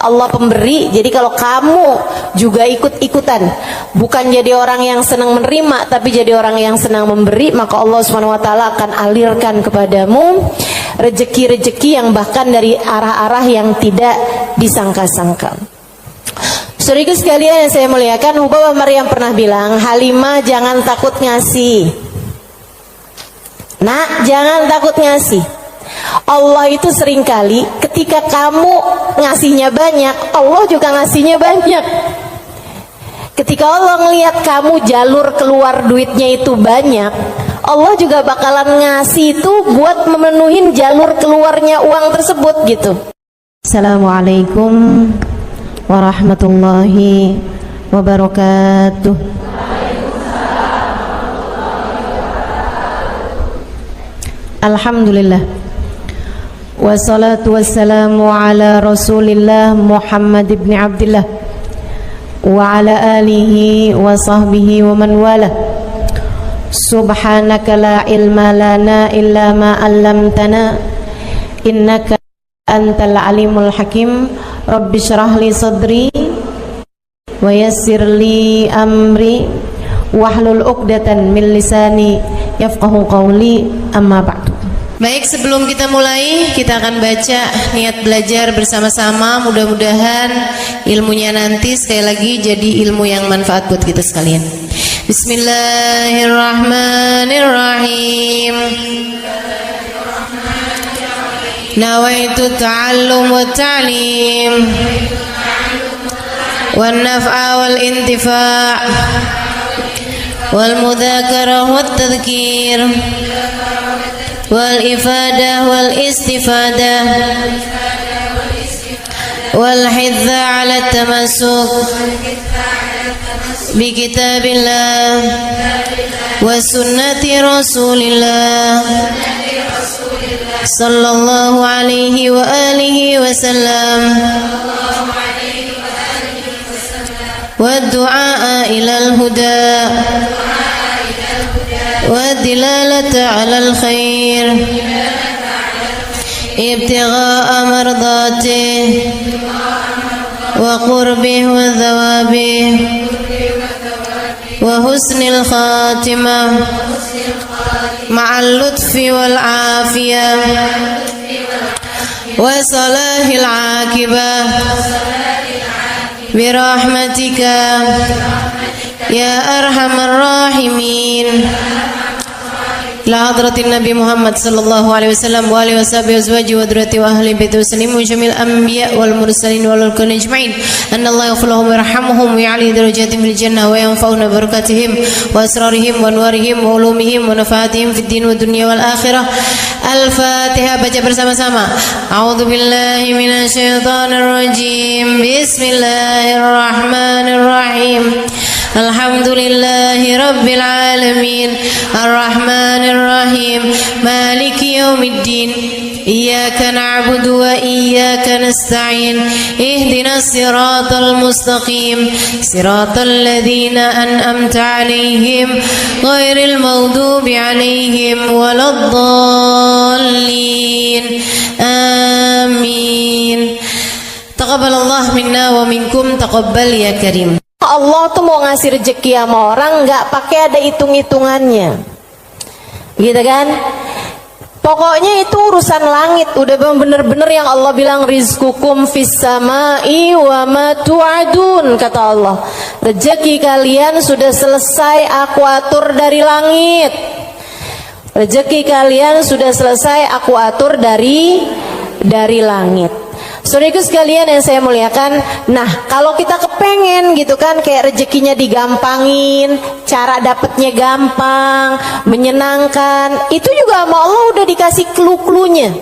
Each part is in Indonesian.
Allah pemberi. Jadi kalau kamu juga ikut-ikutan, bukan jadi orang yang senang menerima, tapi jadi orang yang senang memberi, maka Allah Subhanahu wa taala akan alirkan kepadamu rezeki-rezeki yang bahkan dari arah-arah yang tidak disangka-sangka. Saudaraku sekalian yang saya muliakan, Hubabah Maryam pernah bilang, Halimah jangan takut ngasih. Nak, jangan takut ngasih. Allah itu seringkali ketika kamu ngasihnya banyak, Allah juga ngasihnya banyak. Ketika Allah ngelihat kamu jalur keluar duitnya itu banyak, Allah juga bakalan ngasih itu buat memenuhi jalur keluarnya uang tersebut gitu. Assalamualaikum warahmatullahi wabarakatuh. Alhamdulillah, wassalatu wassalamu ala rasulillah Muhammad ibn Abdillah wa ala alihi wa sahbihi wa man wala. Subhanaka la ilma lana illa ma 'allamtana innaka antal alimul hakim. Rabbi syrah li sadri wa yassir li amri wahlul 'uqdatan min lisani yafqahu qawli, amma ba'du. Baik, sebelum kita mulai, kita akan baca niat belajar bersama-sama. Mudah-mudahan ilmunya nanti sekali lagi jadi ilmu yang manfaat buat kita sekalian. Bismillahirrahmanirrahim. Nawaitu ta'allum wa ta'lim wan naf'a wal intifa' wal mudzakarah wat tadhkir wal ifadah wal istifadah wal hidza 'ala tamassuk bi kitabillah wa sunnati rasulillah sallallahu alaihi wa alihi wasallam wa du'a ilal huda والدلالة على الخير ابتغاء مرضاته وقربه وثوابه وحسن الخاتمة مع اللطف والعافية وصلاح العاقبة برحمتك يا أرحم الراحمين. إلى حضرة النبي محمد صلى الله عليه وسلم وآله وصحبه وأزواجه وذريته وأهل بيته وسلم وجميع الأنبياء والمرسلين والملائكة أجمعين أن الله يغفر لهم ويرحمهم ويعلي درجاتهم في الجنة وينفعنا ببركاتهم وأسرارهم وأنوارهم وعلومهم ونفعاتهم في الدين والدنيا والآخرة. Al-Fatihah, baca bersama-sama. A'udzu billahi minasyaitonir rajim. Bismillahirrahmanirrahim. Alhamdulillahi rabbil alamin. Arrahmanir rahim. Maliki yaumiddin. Iyyaka na'budu wa iyyaka nasta'in. Ihdinas siratal mustaqim. Siratal ladzina an'amta 'alaihim ghairil maghdubi 'alaihim waladdallin. Amin. Taqabbalallahu minna wa minkum, taqabbal ya karim. Allah tuh mau ngasih rezeki sama orang nggak pakai ada hitung-hitungannya, gitu kan? Pokoknya itu urusan langit, udah bener-bener yang Allah bilang rizqukum fis samai wa ma tu'adun, kata Allah. Rezeki kalian sudah selesai aku atur dari langit. Rezeki kalian sudah selesai aku atur dari langit. Saudaraku sekalian yang saya muliakan, nah kalau kita kepengen gitu kan, kayak rezekinya digampangin, cara dapatnya gampang, menyenangkan, itu juga sama Allah udah dikasih clue-cluenya.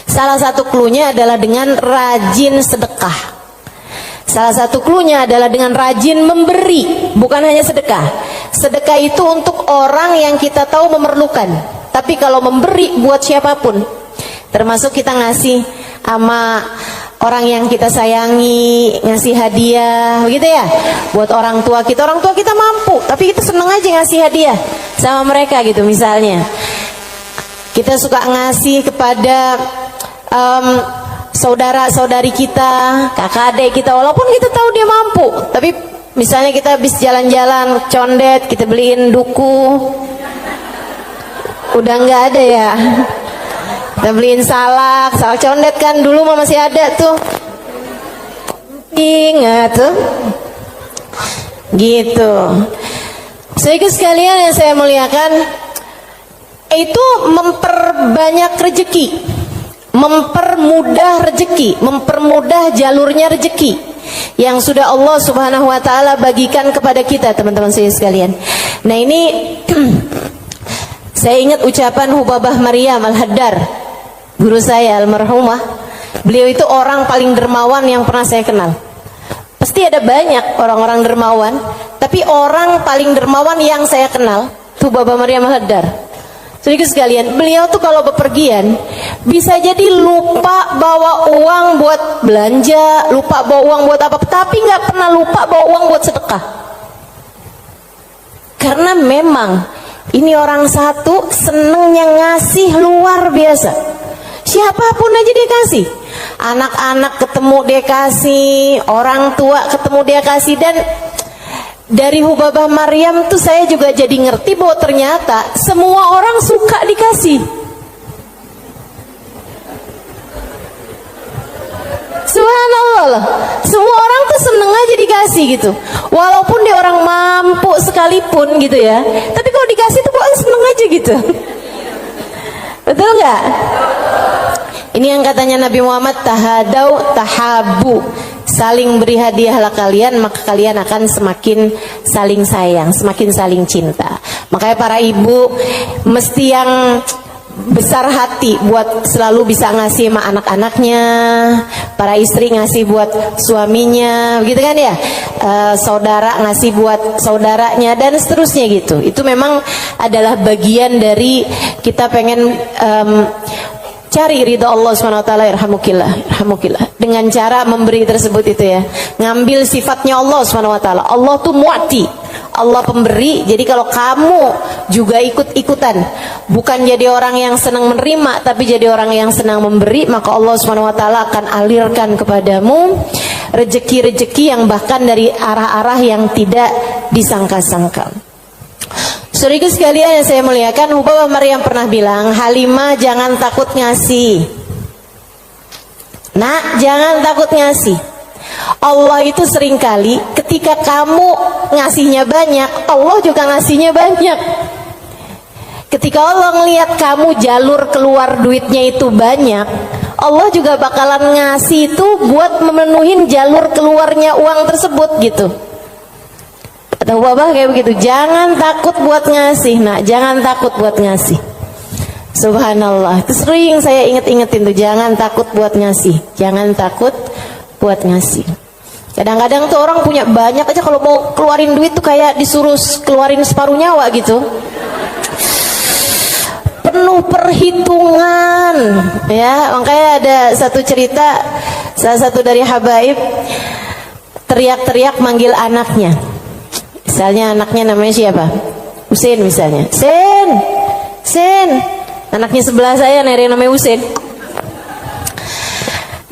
Salah satu cluenya adalah dengan rajin sedekah. Salah satu cluenya adalah dengan rajin memberi, bukan hanya sedekah. Sedekah itu untuk orang yang kita tahu memerlukan, tapi kalau memberi buat siapapun, termasuk kita ngasih sama orang yang kita sayangi, ngasih hadiah, begitu ya, buat orang tua kita mampu, tapi kita seneng aja ngasih hadiah sama mereka gitu. Misalnya kita suka ngasih kepada saudara-saudari kita, kakak adik kita, walaupun kita tahu dia mampu, tapi misalnya kita habis jalan-jalan condet, kita beliin duku, udah nggak ada ya, kita beliin salak condet kan, dulu mah masih ada tuh, ingat tuh, gitu. Saudara sekalian yang saya muliakan, itu memperbanyak rezeki, mempermudah rezeki, mempermudah jalurnya rezeki yang sudah Allah Subhanahu wa taala bagikan kepada kita, teman-teman saya sekalian. Nah, ini saya ingat ucapan Hubabah Maryam Al-Haddar, guru saya almarhumah. Beliau itu orang paling dermawan yang pernah saya kenal. Pasti ada banyak orang-orang dermawan, tapi orang paling dermawan yang saya kenal Hubabah Maryam Al-Haddar. Saudara sekalian, beliau tuh kalau bepergian bisa jadi lupa bawa uang buat belanja, lupa bawa uang buat apa, tapi nggak pernah lupa bawa uang buat sedekah. Karena memang ini orang satu senengnya ngasih luar biasa. Siapapun aja dia kasih. Anak-anak ketemu dia kasih, orang tua ketemu dia kasih. Dan dari Hubabah Maryam tuh saya juga jadi ngerti bahwa ternyata semua orang suka dikasih. Subhanallah, semua orang tuh seneng aja dikasih gitu. Walaupun dia orang mampu sekalipun gitu ya, tapi kalau dikasih tuh kok seneng aja gitu. Betul nggak? Ini yang katanya Nabi Muhammad, tahadau tahabu, saling beri hadiahlah kalian, maka kalian akan semakin saling sayang, semakin saling cinta. Makanya para ibu mesti yang besar hati buat selalu bisa ngasih sama anak-anaknya, para istri ngasih buat suaminya, begitu kan ya, saudara ngasih buat saudaranya, dan seterusnya gitu. Itu memang adalah bagian dari kita pengen cari ridha Allah SWT, irhamukillah, dengan cara memberi tersebut itu ya, ngambil sifatnya Allah SWT. Allah tuh mu'ti, Allah pemberi. Jadi kalau kamu juga ikut-ikutan, bukan jadi orang yang senang menerima, tapi jadi orang yang senang memberi, maka Allah SWT akan alirkan kepadamu rezeki-rezeki yang bahkan dari arah-arah yang tidak disangka-sangka. Saudara sekalian yang saya muliakan, Hubabah Maryam pernah bilang, Halimah jangan takut ngasih. Nak, jangan takut ngasih. Allah itu seringkali ketika kamu ngasihnya banyak, Allah juga ngasihnya banyak. Ketika Allah ngelihat kamu jalur keluar duitnya itu banyak, Allah juga bakalan ngasih itu buat memenuhi jalur keluarnya uang tersebut gitu. Kata Hubabah kayak begitu, jangan takut buat ngasih, nak, jangan takut buat ngasih. Subhanallah, itu sering saya inget-ingetin tuh, jangan takut buat ngasih, jangan takut buat ngasih. Kadang-kadang tuh orang punya banyak aja, kalau mau keluarin duit tuh kayak disuruh keluarin separuh nyawa gitu, penuh perhitungan ya. Makanya ada satu cerita, salah satu dari habaib teriak-teriak manggil anaknya. Misalnya anaknya namanya siapa? Husin misalnya. Sen. Anaknya sebelah saya yang namanya Husin.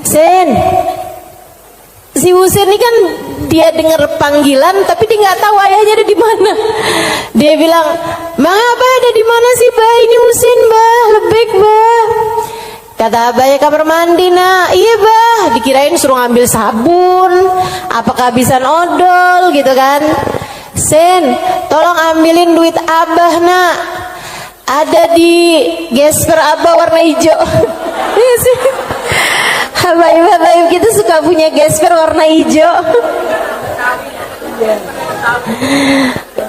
Sen. Si Husin ini kan dia dengar panggilan tapi dia nggak tahu ayahnya ada di mana. Dia bilang, "Bang, Abah ada di mana sih, Bah? Ini Husin, Bah. Lebek, Bah." Kata abahnya, kamar mandi, nak. Iya, Bah. Dikirain suruh ngambil sabun, apa kehabisan odol gitu kan. Sen, tolong ambilin duit Abah, nak. Ada di gesper Abah warna hijau. Iya sih. Habaib-habaib kita suka punya gesper warna hijau.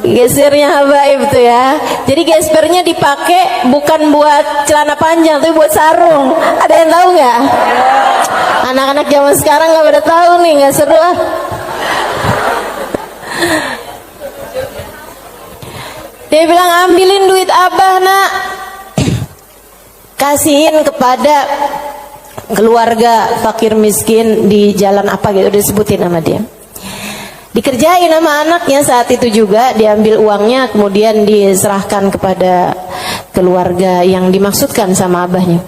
Gesernya habaib tuh ya. Jadi gespernya dipakai bukan buat celana panjang, tapi buat sarung. Ada yang tahu nggak? Anak-anak zaman sekarang nggak pada tahu nih, nggak seru lah. Dia bilang, ambilin duit Abah, nak. Kasihin kepada keluarga fakir miskin di jalan apa gitu, disebutin sama dia. Dikerjain sama anaknya saat itu juga, diambil uangnya kemudian diserahkan kepada keluarga yang dimaksudkan sama abahnya.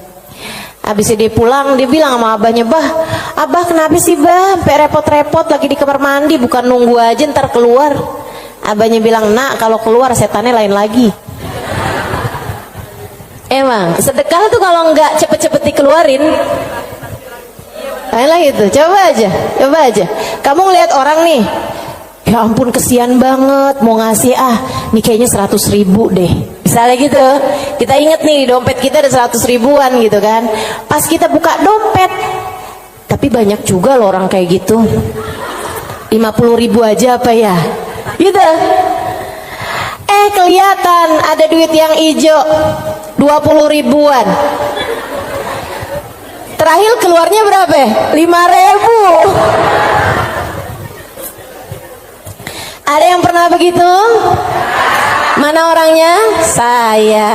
Habis dia pulang, dia bilang sama abahnya, "Bah, abah kenapa sih bah? Sampai repot-repot lagi di kamar mandi, bukan nunggu aja ntar keluar." Abahnya bilang, "Nak, kalau keluar setannya lain lagi." Emang sedekah tuh kalau nggak cepet-cepet dikeluarin lain lagi tuh. Coba aja. Kamu ngeliat orang nih, ya ampun kesian banget, mau ngasih nih kayaknya 100 ribu deh, misalnya gitu. Kita inget nih dompet kita ada 100 ribuan gitu kan. Pas kita buka dompet, tapi banyak juga loh orang kayak gitu, 50 ribu aja apa ya gitu. Kelihatan ada duit yang hijau 20 ribuan, terakhir keluarnya berapa? 5.000. Ada yang pernah begitu? Mana orangnya? Saya.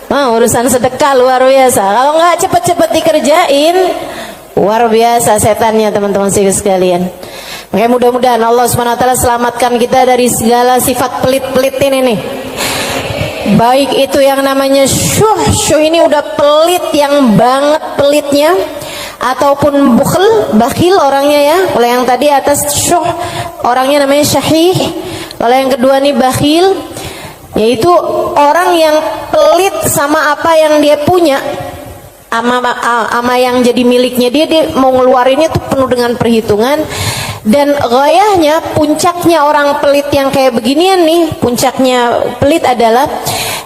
Urusan sedekah luar biasa. Kalau nggak cepet-cepet dikerjain, luar biasa setannya teman-teman sekalian. Makanya mudah-mudahan Allah SWT selamatkan kita dari segala sifat pelit-pelit ini nih. Baik itu yang namanya syuh ini udah pelit yang banget pelitnya, ataupun bakhil orangnya ya. Kalau yang tadi atas syuh orangnya namanya syahih. Kalau yang kedua nih bakhil, yaitu orang yang pelit sama apa yang dia punya, ama yang jadi miliknya dia mau ngeluarinnya tuh penuh dengan perhitungan. Dan gayahnya, puncaknya orang pelit yang kayak beginian nih, puncaknya pelit adalah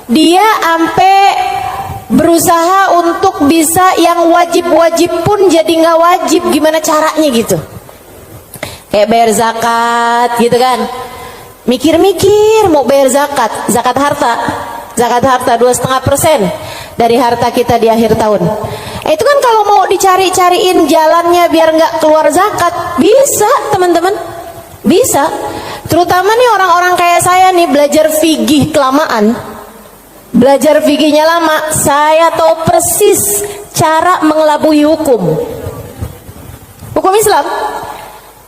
dia sampai berusaha untuk bisa yang wajib-wajib pun jadi nggak wajib. Gimana caranya gitu? Kayak bayar zakat gitu kan, mikir-mikir mau bayar zakat harta 2,5% dari harta kita di akhir tahun. Itu kan kalau mau dicari-cariin jalannya biar nggak keluar zakat, bisa teman-teman, bisa. Terutama nih orang-orang kayak saya nih, belajar fikih kelamaan, belajar fikihnya lama, saya tahu persis cara mengelabui hukum Islam.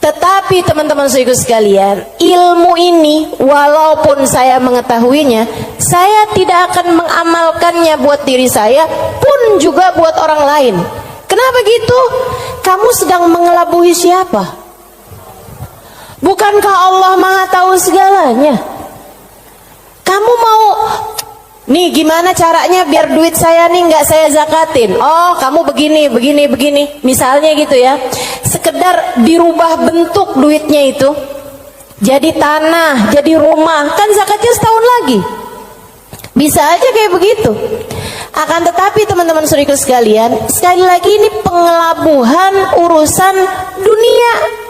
Tetapi teman-teman saudaraku sekalian, ilmu ini walaupun saya mengetahuinya, saya tidak akan mengamalkannya buat diri saya pun juga buat orang lain. Kenapa gitu? Kamu sedang mengelabui siapa? Bukankah Allah Maha tahu segalanya? Kamu mau nih gimana caranya biar duit saya nih nggak saya zakatin? Oh, kamu begini, misalnya gitu ya. Sekedar dirubah bentuk duitnya itu, jadi tanah, jadi rumah, kan zakatnya setahun lagi. Bisa aja kayak begitu. Akan tetapi teman-teman saudaraku sekalian, sekali lagi ini pengelabuhan urusan dunia.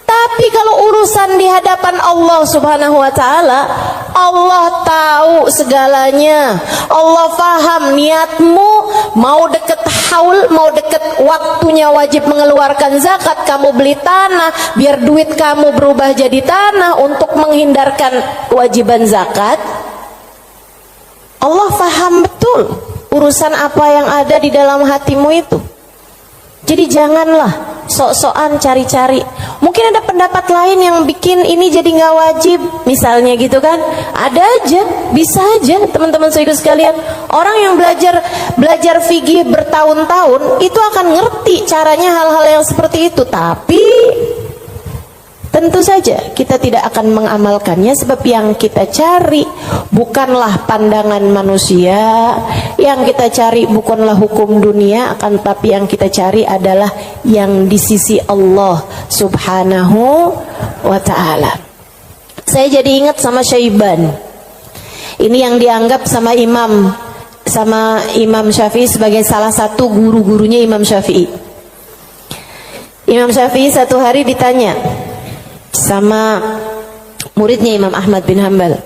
Tapi kalau urusan di hadapan Allah Subhanahu wa Ta'ala, Allah tahu segalanya. Allah paham niatmu, mau deket haul, mau deket waktunya wajib mengeluarkan zakat, kamu beli tanah biar duit kamu berubah jadi tanah untuk menghindarkan kewajiban zakat. Allah paham betul urusan apa yang ada di dalam hatimu itu. Jadi janganlah sok-sokan cari-cari. Mungkin ada pendapat lain yang bikin ini jadi nggak wajib, misalnya gitu kan. Ada aja, bisa aja teman-teman saudara sekalian. Orang yang belajar fikih bertahun-tahun itu akan ngerti caranya hal-hal yang seperti itu. Tapi tentu saja kita tidak akan mengamalkannya, sebab yang kita cari bukanlah pandangan manusia, yang kita cari bukanlah hukum dunia, akan tetapi yang kita cari adalah yang di sisi Allah Subhanahu wa Ta'ala. Saya jadi ingat sama Syaiban. Ini yang dianggap sama Imam Syafi'i sebagai salah satu guru-gurunya Imam Syafi'i. Imam Syafi'i satu hari ditanya sama muridnya Imam Ahmad bin Hanbal,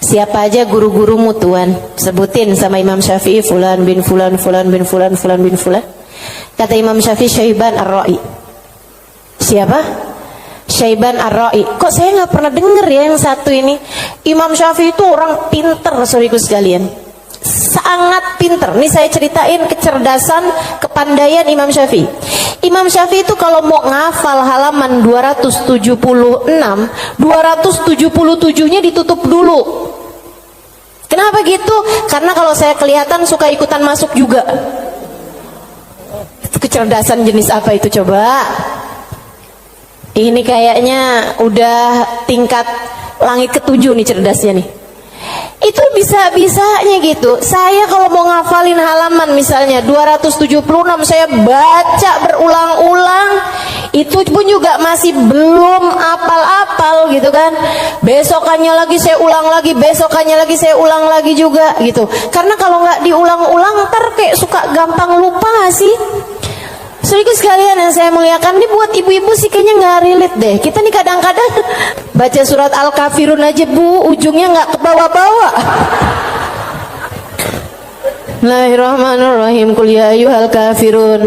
siapa aja guru-gurumu tuan? Sebutin sama Imam Syafi'i, fulan bin fulan, fulan bin fulan, fulan bin fulan. Kata Imam Syafi'i, Syaiban Ar-Ra'i. Siapa? Syaiban Ar-Ra'i. Kok saya nggak pernah dengar ya yang satu ini? Imam Syafi'i itu orang pinter, saudaraku sekalian, sangat pinter. Nih saya ceritain kecerdasan, kepandaian Imam Syafi'i. Imam Syafi'i itu kalau mau ngafal halaman 276, 277-nya ditutup dulu. Kenapa gitu? Karena kalau saya kelihatan suka ikutan masuk juga. Kecerdasan jenis apa itu coba? Ini kayaknya udah tingkat langit ke-7 nih cerdasnya nih. Itu bisa-bisanya gitu. Saya kalau mau ngafalin halaman misalnya 276, saya baca berulang-ulang, itu pun juga masih belum apal-apal gitu kan. Besokannya lagi saya ulang lagi, besokannya lagi saya ulang lagi juga gitu. Karena kalau nggak diulang-ulang ntar kayak suka gampang lupa gak sih? Saudaraku sekalian yang saya muliakan, ini buat ibu-ibu sih kayaknya nggak relate deh. Kita nih kadang-kadang baca surat Al-Kafirun aja bu, ujungnya nggak ke bawah-bawah. Bismillahirrahmanirrahim. Qul ya ayyuhal kafirun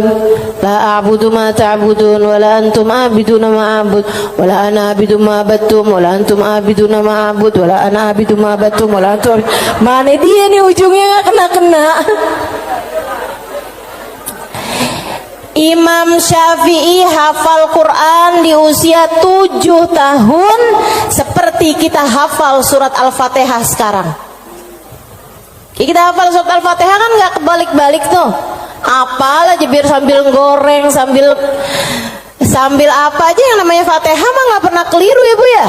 la a'budu ma ta'budun wa la antum a'biduna ma a'bud wa la ana a'budu ma abattum wa la antum a'biduna ma a'bud wa la ana a'budu ma abattum wa la antum. Mana dia nih ujungnya nggak kena-kena. Imam Syafi'i hafal Quran di usia 7 tahun seperti kita hafal surat Al-Fatihah sekarang. Kita hafal surat Al-Fatihah kan nggak kebalik-balik tuh. Apal aja biar sambil goreng, sambil apa aja yang namanya Fatihah mah nggak pernah keliru ya bu ya.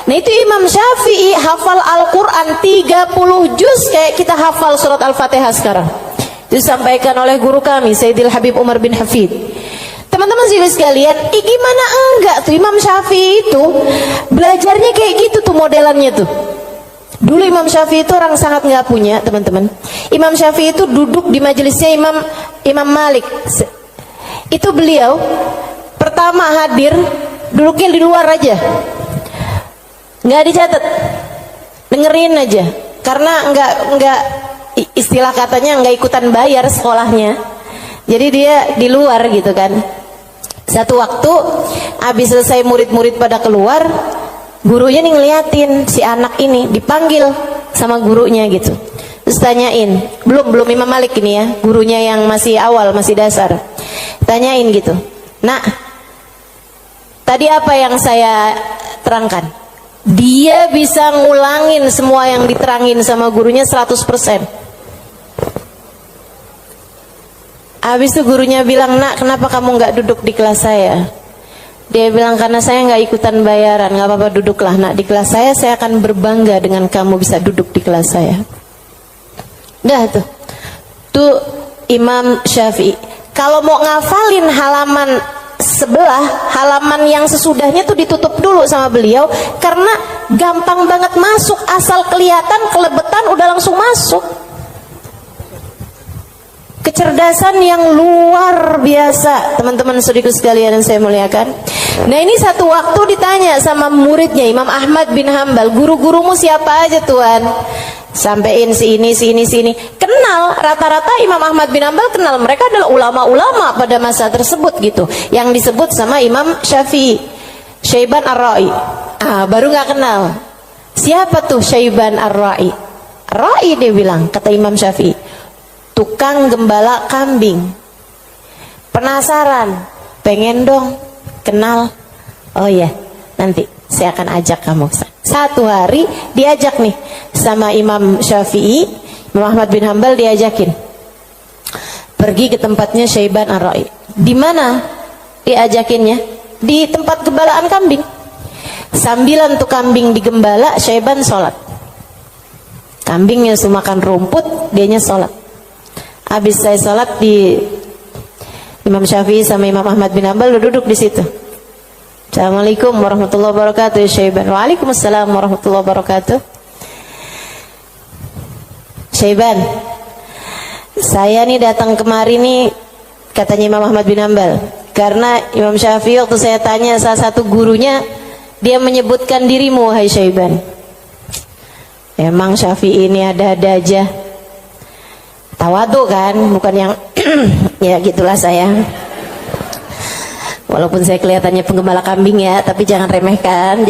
Nah itu Imam Syafi'i hafal Al-Quran 30 juz kayak kita hafal surat Al-Fatihah sekarang. Disampaikan oleh guru kami Sayyidil Habib Umar bin Hafid. Teman-teman sekalian, gimana enggak tuh Imam Syafi'i itu belajarnya kayak gitu tuh modelannya tuh. Dulu Imam Syafi'i itu orang sangat nggak punya teman-teman. Imam Syafi'i itu duduk di majelisnya Imam Malik. Itu beliau pertama hadir duduknya di luar aja, nggak dicatat, dengerin aja. Karena nggak istilah katanya nggak ikutan bayar sekolahnya, jadi dia di luar gitu kan. Satu waktu habis selesai murid-murid pada keluar, gurunya nih ngeliatin si anak ini dipanggil sama gurunya gitu. Terus tanyain, belum Imam Malik ini ya, gurunya yang masih awal, masih dasar. Tanyain gitu, nak, tadi apa yang saya terangkan? Dia bisa ngulangin semua yang diterangin sama gurunya 100%. Habis itu gurunya bilang, nak kenapa kamu nggak duduk di kelas saya? Dia bilang, karena saya nggak ikutan bayaran. Nggak apa-apa, duduklah nak di kelas saya akan berbangga dengan kamu bisa duduk di kelas saya. Dah tuh Imam Syafi'i. Kalau mau ngafalin halaman sebelah, halaman yang sesudahnya tuh ditutup dulu sama beliau, karena gampang banget masuk, asal kelihatan kelebetan udah langsung masuk. Kecerdasan yang luar biasa teman-teman saudaraku sekalian yang saya muliakan. Nah ini satu waktu ditanya sama muridnya Imam Ahmad bin Hambal, guru-gurumu siapa aja tuan? Sampein si ini. Kenal, rata-rata Imam Ahmad bin Hambal kenal, mereka adalah ulama-ulama pada masa tersebut gitu, yang disebut sama Imam Syafi'i, Syaiban Ar-Ra'i. Baru nggak kenal. Siapa tuh Syaiban Ar-Ra'i? Ra'i dia bilang, kata Imam Syafi'i, tukang gembala kambing. Penasaran, pengen dong kenal. Oh ya, nanti saya akan ajak kamu. Satu hari diajak nih sama Imam Syafi'i, Imam Ahmad bin Hambal diajakin pergi ke tempatnya Syaiban Ar-Ra'i. Di mana diajakinnya? Di tempat gembalaan kambing. Sambilan tuh kambing digembala, Syaiban sholat. Kambingnya semua makan rumput, dianya sholat. Habis saya sholat, di Imam Syafi'i sama Imam Ahmad bin Hambal duduk di situ. Assalamualaikum warahmatullahi wabarakatuh Syaiban. Waalaikumsalam warahmatullahi wabarakatuh. Syaiban, saya nih datang kemari nih, katanya Imam Ahmad bin Hambal, karena Imam Syafi'i waktu saya tanya salah satu gurunya, dia menyebutkan dirimu wahai Syaiban. Emang Syafi'i ini ada-ada aja, tawadu kan, bukan yang ya gitulah saya. Walaupun saya kelihatannya penggembala kambing ya, tapi jangan remehkan.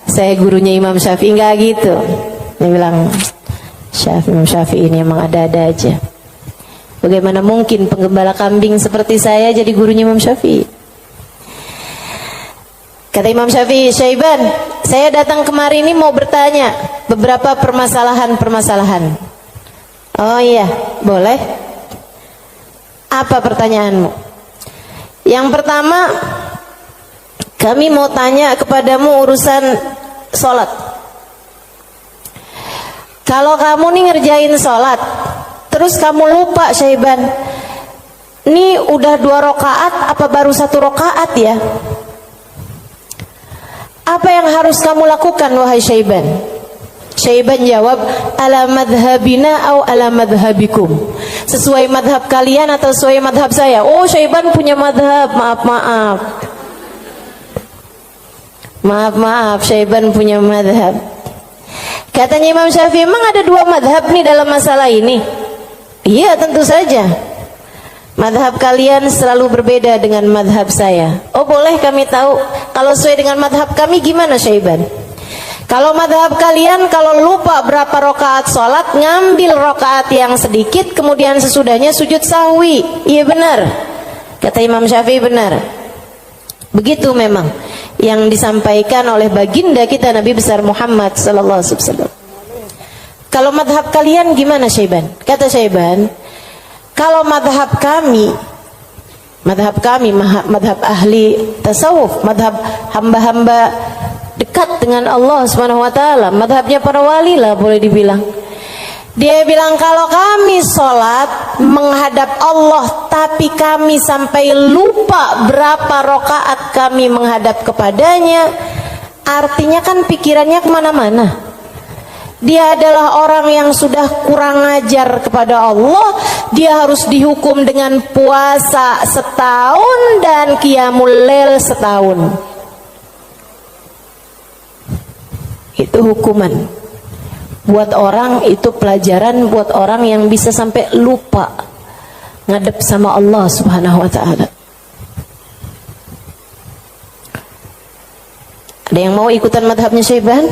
Saya gurunya Imam Syafi'i, enggak gitu. Dia bilang, Imam Syafi'i ini emang ada-ada aja. Bagaimana mungkin penggembala kambing seperti saya jadi gurunya Imam Syafi'i? Kata Imam Syafi'i, Syaiban, Saya datang kemari ini mau bertanya beberapa permasalahan. Oh iya, boleh. Apa pertanyaanmu? Yang pertama, kami mau tanya kepadamu urusan sholat. Kalau kamu nih ngerjain sholat, terus kamu lupa Syaiban, ini udah 2 rakaat apa baru 1 rakaat ya? Apa yang harus kamu lakukan wahai Syaiban? Syaiban jawab, ala madhabina au ala madhabikum. Sesuai madhab kalian atau sesuai madhab saya? Oh, Syaiban punya madhab, maaf, Syaiban punya madhab. Katanya Imam Syafi'i, memang ada 2 madhab nih dalam masalah ini? Iya, tentu saja. Madhab kalian selalu berbeda dengan madhab saya. Oh, boleh kami tahu kalau sesuai dengan madhab kami gimana Syaiban? Kalau madhab kalian, kalau lupa berapa rakaat sholat, ngambil rakaat yang sedikit, kemudian sesudahnya sujud sahwi. Iya benar, kata Imam Syafi'i, benar. Begitu memang yang disampaikan oleh baginda kita Nabi besar Muhammad sallallahu alaihi wasallam. Kalau madhab kalian gimana Syaiban? Kata Syaiban, kalau madhab kami, madhab ahli tasawuf, madhab hamba-hamba dekat dengan Allah Subhanahu wa taala, madhabnya para wali lah boleh dibilang. Dia bilang kalau kami sholat menghadap Allah tapi kami sampai lupa berapa rakaat kami menghadap kepadanya, artinya kan pikirannya kemana-mana. Dia adalah orang yang sudah kurang ajar kepada Allah. Dia harus dihukum dengan puasa setahun dan qiyamul lail setahun. Itu hukuman buat orang, itu pelajaran buat orang yang bisa sampai lupa ngadep sama Allah Subhanahu wa ta'ala. Ada yang mau ikutan madhabnya Syaiban?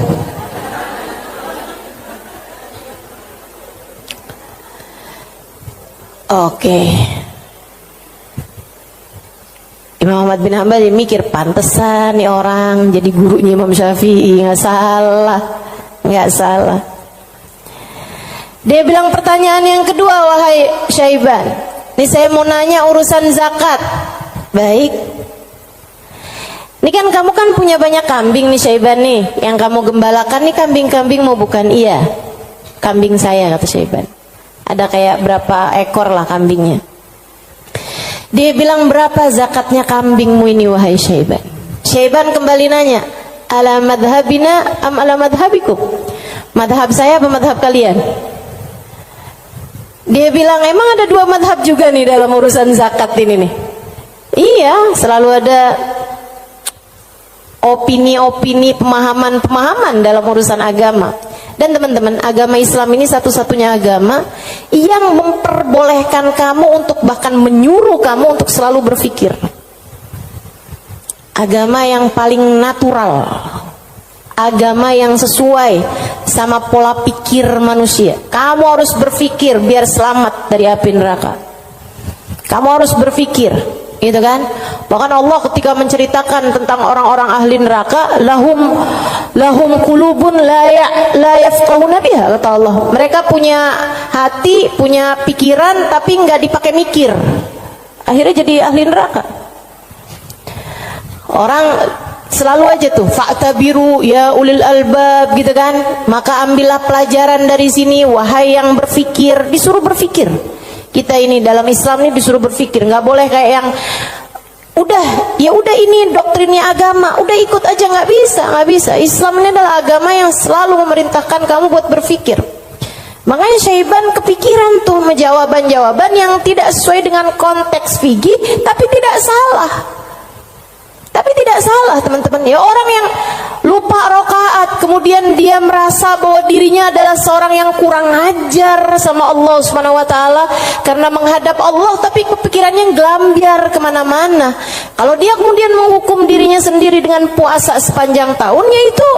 Oke. Imam Ahmad bin Hanbal mikir, pantesan nih orang jadi gurunya Imam Syafi'i. Nggak salah. Dia bilang pertanyaan yang kedua, wahai Syaiban, ini saya mau nanya urusan zakat. Baik. Ini kan kamu kan punya banyak kambing nih Syaiban nih. Yang kamu gembalakan nih kambing-kambingmu bukan? Iya, kambing saya, kata Syaiban. Ada kayak berapa ekor lah kambingnya. Dia bilang, berapa zakatnya kambingmu ini wahai Syaiban? Syaiban kembali nanya, ala madhabina am ala madhabikum? Madhab saya apa madhab kalian? Dia bilang, emang ada 2 madhab juga nih dalam urusan zakat ini nih? Iya, selalu ada opini-opini, pemahaman-pemahaman dalam urusan agama. Dan teman-teman, agama Islam ini satu-satunya agama yang memperbolehkan kamu untuk bahkan menyuruh kamu untuk selalu berpikir. Agama yang paling natural, agama yang sesuai sama pola pikir manusia. Kamu harus berpikir biar selamat dari api neraka. Kamu harus berpikir, gitu kan? Bahkan Allah ketika menceritakan tentang orang-orang ahli neraka, lahum qulubun la yafqahuna biha, kata Allah. Mereka punya hati, punya pikiran tapi nggak dipakai mikir. Akhirnya jadi ahli neraka. Orang selalu aja tuh fa'tabiru ya ulil albab, gitu kan? Maka ambillah pelajaran dari sini wahai yang berpikir. Disuruh berpikir. Kita ini dalam Islam ini disuruh berpikir, nggak boleh kayak yang udah ini doktrinnya agama, udah ikut aja, nggak bisa. Islam ini adalah agama yang selalu memerintahkan kamu buat berpikir. Makanya Syaiban kepikiran tuh jawaban-jawaban yang tidak sesuai dengan konteks fikih, tapi tidak salah. Teman-teman. Ya orang yang lupa rakaat, kemudian dia merasa bahwa dirinya adalah seorang yang kurang ajar sama Allah Subhanahu wa taala karena menghadap Allah, tapi kepikirannya gelambiar kemana-mana. Kalau dia kemudian menghukum dirinya sendiri dengan puasa sepanjang tahunnya, itu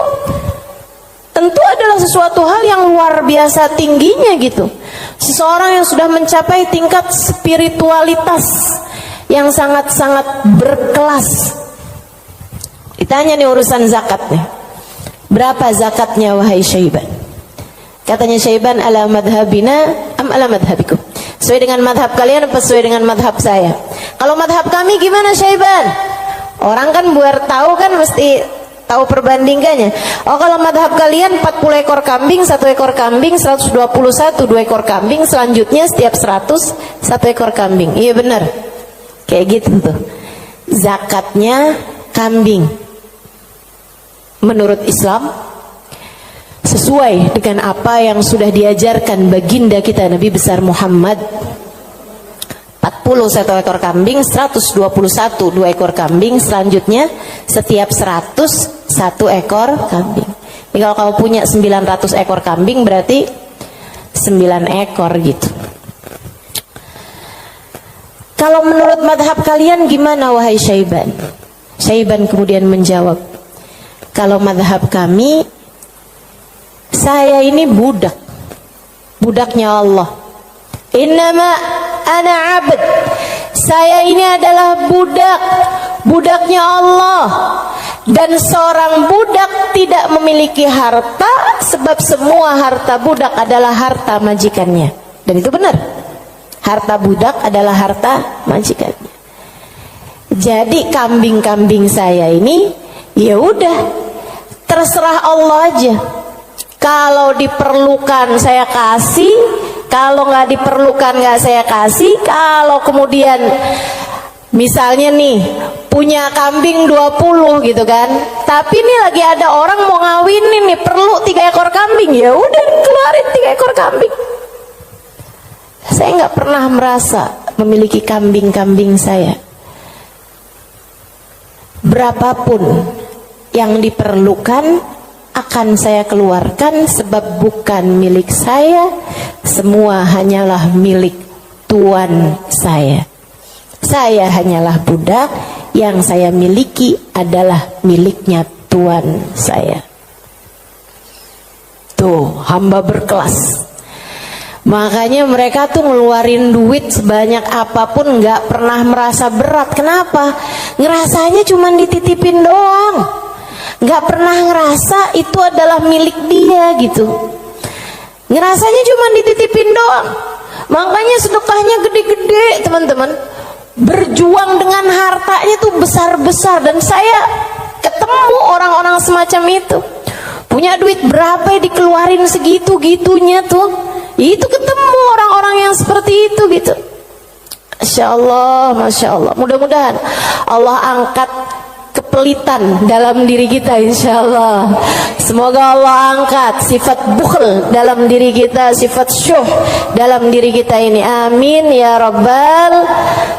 tentu adalah sesuatu hal yang luar biasa tingginya gitu. Seseorang yang sudah mencapai tingkat spiritualitas yang sangat-sangat berkelas. Ditanya nih urusan zakat nih. Berapa zakatnya wahai Syaiban? Katanya Syaiban, ala madhabina am ala madhabikum? Sesuai dengan madhab kalian apa sesuai dengan madhab saya? Kalau madhab kami gimana Syaiban? Orang kan buat tahu kan mesti tahu perbandingannya. Oh, kalau madhab kalian 40 ekor kambing, 1 ekor kambing, 121, 2 ekor kambing, selanjutnya setiap 100, 1 ekor kambing. Iya benar. Kayak gitu tuh. Zakatnya kambing. Menurut Islam sesuai dengan apa yang sudah diajarkan baginda kita Nabi besar Muhammad. 40 1 ekor kambing, 121 2 ekor kambing, selanjutnya setiap 100 1 ekor kambing. Jadi kalau kamu punya 900 ekor kambing berarti 9 ekor gitu. Kalau menurut madhab kalian gimana wahai Syaiban? Syaiban kemudian menjawab, kalau madhab kami, saya ini budak, budaknya Allah. Innama ana abd, saya ini adalah budak, budaknya Allah. Dan seorang budak tidak memiliki harta, sebab semua harta budak adalah harta majikannya. Dan itu benar, harta budak adalah harta majikannya. Jadi kambing-kambing saya ini, ya udah, terserah Allah aja. Kalau diperlukan saya kasih, kalau nggak diperlukan nggak saya kasih. Kalau kemudian misalnya nih punya kambing 20 gitu kan, tapi ini lagi ada orang mau ngawinin nih, perlu 3 ekor kambing, ya udah keluarin 3 ekor kambing. Saya nggak pernah merasa memiliki kambing-kambing saya. Berapapun yang diperlukan akan saya keluarkan, sebab bukan milik saya, semua hanyalah milik Tuan saya. Saya hanyalah budak, yang saya miliki adalah miliknya Tuan saya. Tuh, hamba berkelas. Makanya mereka tuh ngeluarin duit sebanyak apapun nggak pernah merasa berat. Kenapa? Ngerasanya cuma dititipin doang. Nggak pernah ngerasa itu adalah milik dia gitu. Ngerasanya cuma dititipin doang. Makanya sedekahnya gede-gede teman-teman. Berjuang dengan hartanya tuh besar-besar. Dan saya ketemu orang-orang semacam itu. Punya duit berapa ya dikeluarin segitu-gitunya tuh. Itu ketemu orang-orang yang seperti itu gitu. Masya Allah, Masya Allah. Mudah-mudahan Allah angkat kepelitan dalam diri kita, insya Allah. Semoga Allah angkat sifat bukhl dalam diri kita, sifat syuh dalam diri kita ini. Amin ya rabbal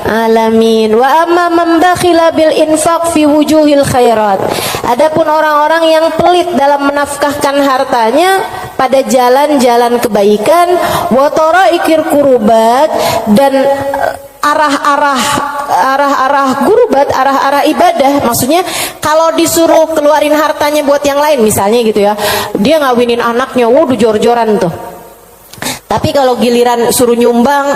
alamin. Wa amma man bakhila bil infaq fi wujuhil khairat. Adapun orang-orang yang pelit dalam menafkahkan hartanya pada jalan-jalan kebaikan, wa taraikir kurubat, dan arah-arah gurubat, arah-arah ibadah. Maksudnya kalau disuruh keluarin hartanya buat yang lain, misalnya gitu ya, dia ngawinin anaknya, waduh jor-joran tuh. Tapi kalau giliran suruh nyumbang,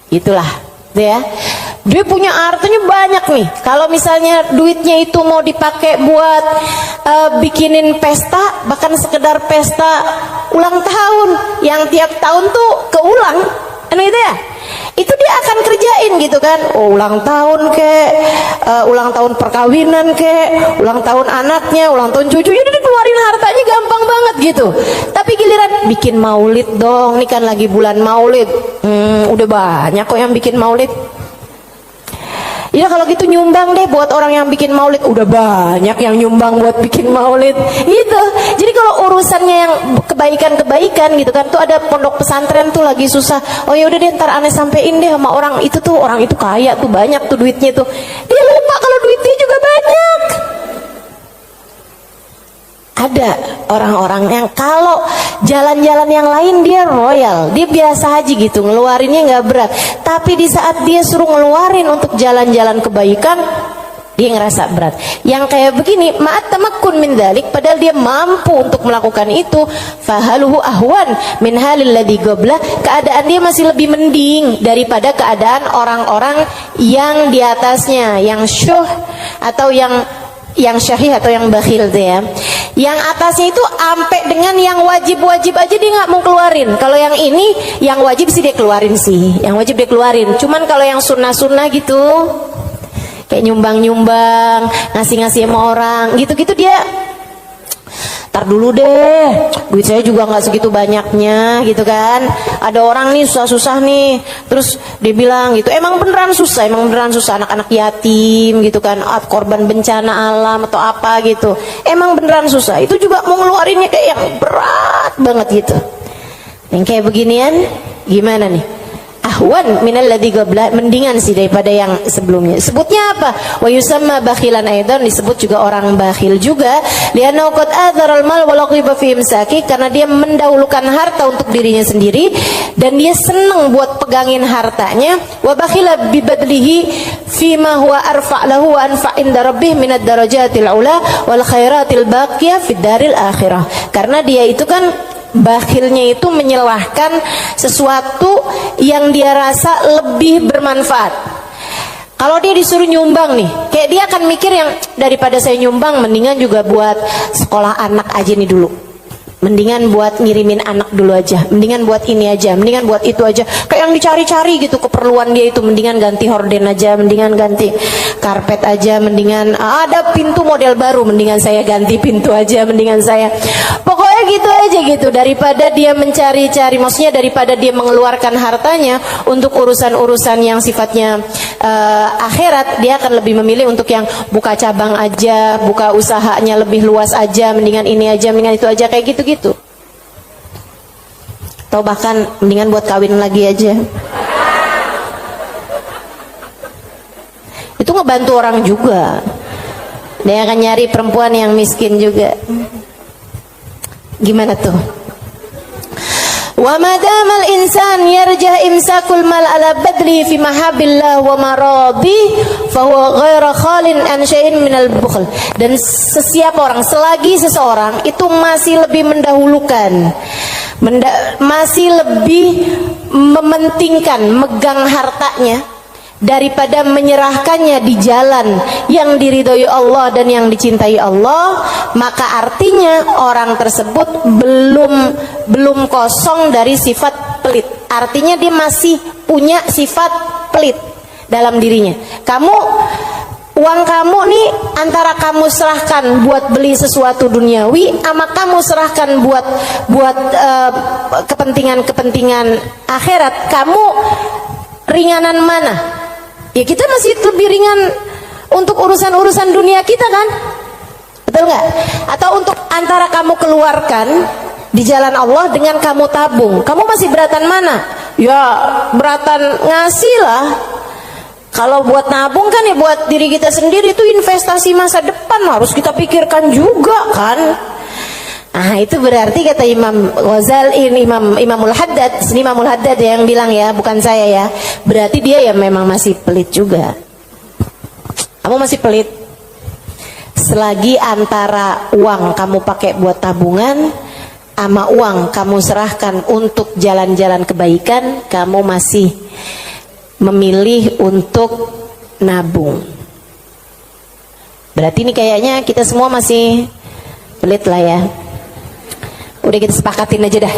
itulah ya, dia punya hartanya banyak nih. Kalau misalnya duitnya itu mau dipakai buat bikinin pesta, bahkan sekedar pesta ulang tahun yang tiap tahun tuh keulang, itu ya, itu dia akan kerjain gitu kan. Oh, ulang tahun kek, ulang tahun perkawinan kek, ulang tahun anaknya, ulang tahun cucunya, dia keluarin hartanya gampang banget gitu. Tapi giliran bikin maulid dong, ini kan lagi bulan maulid, udah banyak kok yang bikin maulid. Ya kalau gitu nyumbang deh buat orang yang bikin maulid, udah banyak yang nyumbang buat bikin maulid gitu. Jadi kalau urusannya yang kebaikan-kebaikan gitu kan, tuh ada pondok pesantren tuh lagi susah, oh ya udah deh ntar aneh sampein deh sama orang itu tuh, orang itu kaya tuh, banyak tuh duitnya tuh. Dia lupa kalau duitnya juga banyak. Ada orang-orang yang kalau jalan-jalan yang lain dia royal, dia biasa aja gitu, ngeluarinnya nggak berat. Tapi di saat dia suruh ngeluarin untuk jalan-jalan kebaikan, dia ngerasa berat. Yang kayak begini, ma'at tamakkun min dzalik, padahal dia mampu untuk melakukan itu, fahaluhu ahwan min halil ladzi qabla, keadaan dia masih lebih mending daripada keadaan orang-orang yang di atasnya, yang syuh atau yang yang syahih atau yang bakhil tuh ya. Yang atasnya itu sampai dengan yang wajib-wajib aja dia nggak mau keluarin. Kalau yang ini yang wajib sih dia keluarin sih. Yang wajib dia keluarin. Cuman kalau yang sunnah-sunnah gitu, kayak nyumbang-nyumbang, ngasih-ngasih sama orang, gitu-gitu dia tar dulu deh, duit saya juga nggak segitu banyaknya gitu kan. Ada orang nih susah-susah nih, terus dia bilang gitu, emang beneran susah anak-anak yatim gitu kan, korban bencana alam atau apa gitu, emang beneran susah. Itu juga mau ngeluarinnya kayak yang berat banget gitu. Yang kayak beginian gimana nih? Ahwan minal ladzi qabla, mendingan sih daripada yang sebelumnya. Sebutnya apa? Wa yusamma bakhilan aidan, disebut juga orang bakhil juga. Lianna qad adharal mal wa laqiba fi imsaki, karena dia mendahulukan harta untuk dirinya sendiri dan dia senang buat pegangin hartanya. Wa bakhila bi badlihi fi ma huwa arfa' lahu wa anfa' inda rabbih min ad-darajatil ula wal khairatil baqiyah fid daril akhirah. Karena dia itu kan bakhilnya itu menyelahkan sesuatu yang dia rasa lebih bermanfaat. Kalau dia disuruh nyumbang nih, kayak dia akan mikir yang daripada saya nyumbang, mendingan juga buat sekolah anak aja nih dulu, mendingan buat ngirimin anak dulu aja, mendingan buat ini aja, mendingan buat itu aja. Kayak yang dicari-cari gitu keperluan dia itu, mendingan ganti horden aja, mendingan ganti karpet aja, mendingan ada pintu model baru, mendingan saya ganti pintu aja, mendingan saya pokoknya gitu aja gitu. Daripada dia mencari-cari, maksudnya daripada dia mengeluarkan hartanya untuk urusan-urusan yang sifatnya akhirat, dia akan lebih memilih untuk yang buka cabang aja, buka usahanya lebih luas aja, mendingan ini aja, mendingan itu aja, kayak gitu-gitu. Atau bahkan mendingan buat kawin lagi aja. Itu ngebantu orang juga. Dia akan nyari perempuan yang miskin juga. Gimana tuh? Wa madamal insan yarja imsakul mal ala badli fi mahabillah wa maradi fa huwa ghairu khalin an syai'in minal bukhl. Dan sesiapa orang, selagi seseorang itu masih lebih mendahulukan, masih lebih mementingkan megang hartanya daripada menyerahkannya di jalan yang diridhoi Allah dan yang dicintai Allah, maka artinya orang tersebut belum kosong dari sifat pelit. Artinya dia masih punya sifat pelit dalam dirinya. Uang kamu nih antara kamu serahkan buat beli sesuatu duniawi, sama kamu serahkan buat kepentingan akhirat, kamu ringanan mana? Ya kita masih lebih ringan untuk urusan-urusan dunia kita kan, betul nggak? Atau untuk antara kamu keluarkan di jalan Allah dengan kamu tabung, kamu masih beratan mana? Ya beratan ngasih lah. Kalau buat nabung kan ya buat diri kita sendiri, itu investasi masa depan, harus kita pikirkan juga kan. Ah itu berarti kata Imam Ghazali, Imamul Haddad, sini Imamul Haddad yang bilang ya, bukan saya ya. Berarti dia ya memang masih pelit juga. Kamu masih pelit. Selagi antara uang kamu pakai buat tabungan sama uang kamu serahkan untuk jalan-jalan kebaikan, kamu masih memilih untuk nabung. Berarti ini kayaknya kita semua masih pelit lah ya. Udah kita sepakatin aja dah.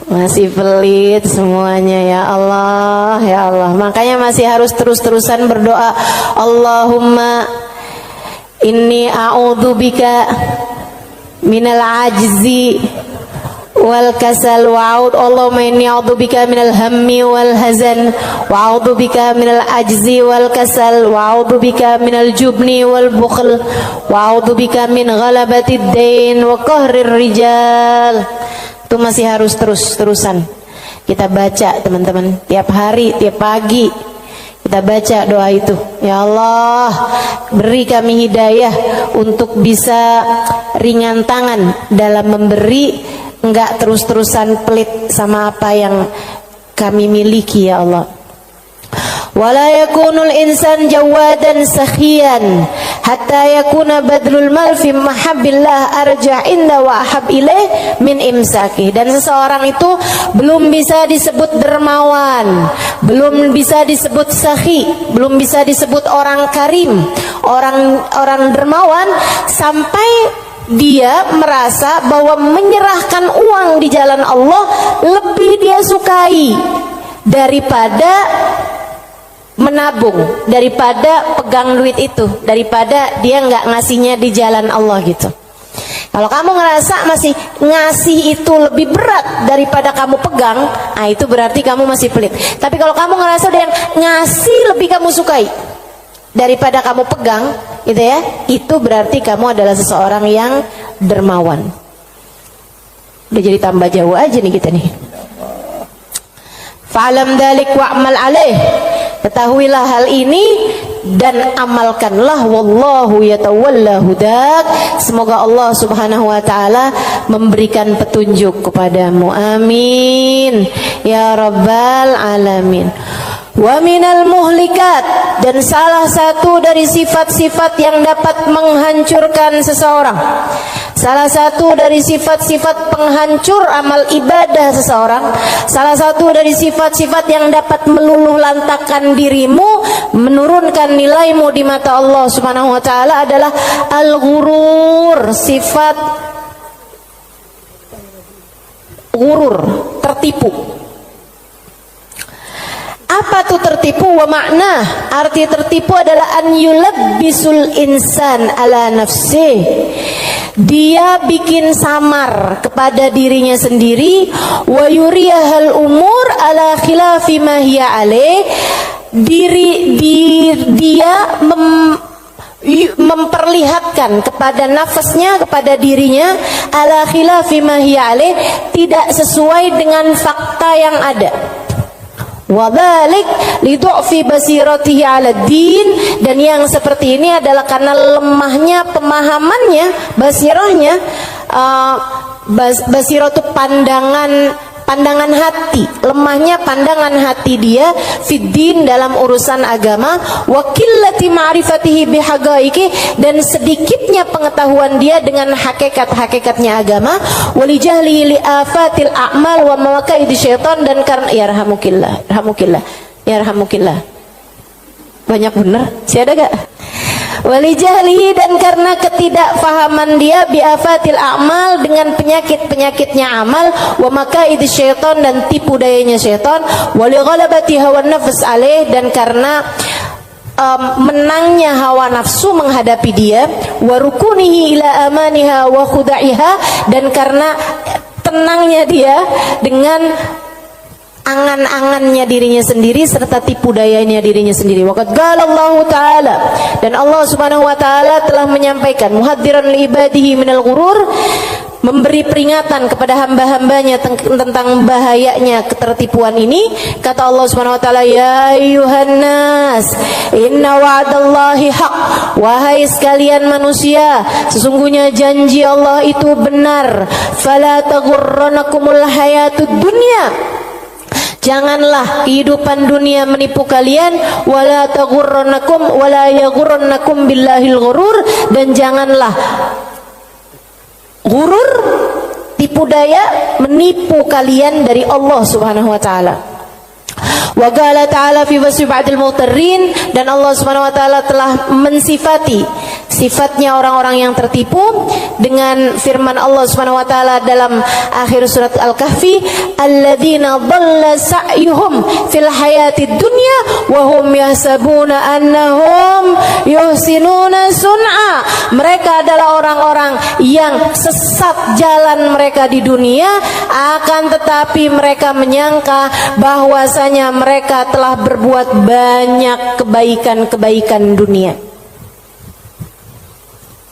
Masih pelit semuanya, ya Allah, ya Allah. Makanya masih harus terus-terusan berdoa. Allahumma inni a'udzubika minal ajzi wal kasal wa Allahumma inni a'udzubika minal hammi wal hazan wa a'udzubika minal ajzi wal kasal wa a'udzubika minal jubni wal bukhl wa a'udzubika min ghalabatid dain wa qahrir rijal. Itu masih harus terus-terusan kita baca teman-teman, tiap hari, tiap pagi kita baca doa itu. Ya Allah, beri kami hidayah untuk bisa ringan tangan dalam memberi, enggak terus-terusan pelit sama apa yang kami miliki ya Allah. Wala yakunul insan jawadan sakhiyan hatta yakuna badlul mal fi mahabbillah arja inda wa ahab ilaih min imsaki. Dan seseorang itu belum bisa disebut dermawan, belum bisa disebut sakhi, belum bisa disebut orang karim, orang dermawan sampai dia merasa bahwa menyerahkan uang di jalan Allah lebih dia sukai daripada menabung, daripada pegang duit itu, daripada dia nggak ngasihnya di jalan Allah gitu. Kalau kamu ngerasa masih ngasih itu lebih berat daripada kamu pegang, nah itu berarti kamu masih pelit. Tapi kalau kamu ngerasa udah yang ngasih lebih kamu sukai daripada kamu pegang, gitu ya, itu berarti kamu adalah seseorang yang dermawan. Udah jadi tambah jauh aja nih kita nih. Fa'lam dalik wa'mal alaih. Ketahuilah hal ini dan amalkanlah. Wallahu yatawalla hudak. Semoga Allah subhanahu wa ta'ala memberikan petunjuk kepadamu. Amin ya rabbal alamin. Wa minal muhlikat, dan salah satu dari sifat-sifat yang dapat menghancurkan seseorang, salah satu dari sifat-sifat penghancur amal ibadah seseorang, salah satu dari sifat-sifat yang dapat meluluh lantakkan dirimu, menurunkan nilaimu di mata Allah subhanahu wa ta'ala adalah al-ghurur, sifat ghurur, tertipu. Apa tuh tertipu? Wa makna, arti tertipu adalah an yulabbisul insan ala nafsih. Dia bikin samar kepada dirinya sendiri, wa yuriyahal umur ala khilafi ma hiya alaih. Dia memperlihatkan kepada nafasnya, kepada dirinya, ala khilafi ma hiya alaih, tidak sesuai dengan fakta yang ada. Wadzalik lidu'fi basiratihi 'ala din, dan yang seperti ini adalah karena lemahnya pemahamannya, basirahnya. Basirah itu pandangan hati, lemahnya pandangan hati dia fiddin, dalam urusan agama, wa qillati ma'rifatihi bihaqaiqi, dan sedikitnya pengetahuan dia dengan hakikat-hakikatnya agama, walijahlihi li afatil a'mal wa mawaqa'idi syaitan, dan karena yarhamukillah banyak bener sih, ada gak? Walijahlihi, dan karena ketidakfahaman dia biafatil a'mal, dengan penyakit-penyakitnya amal, wa makaidis syaitan, dan tipu dayanya syaitan, walighalabati hawan nafs alaih, dan karena menangnya hawa nafsu menghadapi dia, wa rukunihi ila amaniha wa khuda'iha, dan karena tenangnya dia dengan angan-angannya dirinya sendiri serta tipu dayanya dirinya sendiri. Waqad qala Allah Ta'ala, dan Allah Subhanahu wa taala telah menyampaikan muhadziran li ibadihi minal ghurur, memberi peringatan kepada hamba-hambanya tentang bahayanya ketertipuan ini. Kata Allah Subhanahu wa taala, ya ayyuhan nas inna wa'dallahi haq, wahai sekalian manusia, sesungguhnya janji Allah itu benar. Fala taghurranakumul hayatud dunya, janganlah kehidupan dunia menipu kalian, wala taghurrannakum wala yaghurrannakum billahil ghurur, dan janganlah ghurur, tipu daya, menipu kalian dari Allah Subhanahu wa taala. Wa qala ta'ala fi wasfi ba'dil mughtarrin, dan Allah Subhanahu wa taala telah mensifati sifatnya orang-orang yang tertipu dengan firman Allah Subhanahu wa taala dalam akhir surat Al-Kahfi, alladzina dhalla sa'yuhum fil hayatid dunya wa hum yahsabuna annahum yuhsinuna sun'a. Mereka adalah orang-orang yang sesat jalan mereka di dunia, akan tetapi mereka menyangka bahwasanya mereka telah berbuat banyak kebaikan-kebaikan dunia.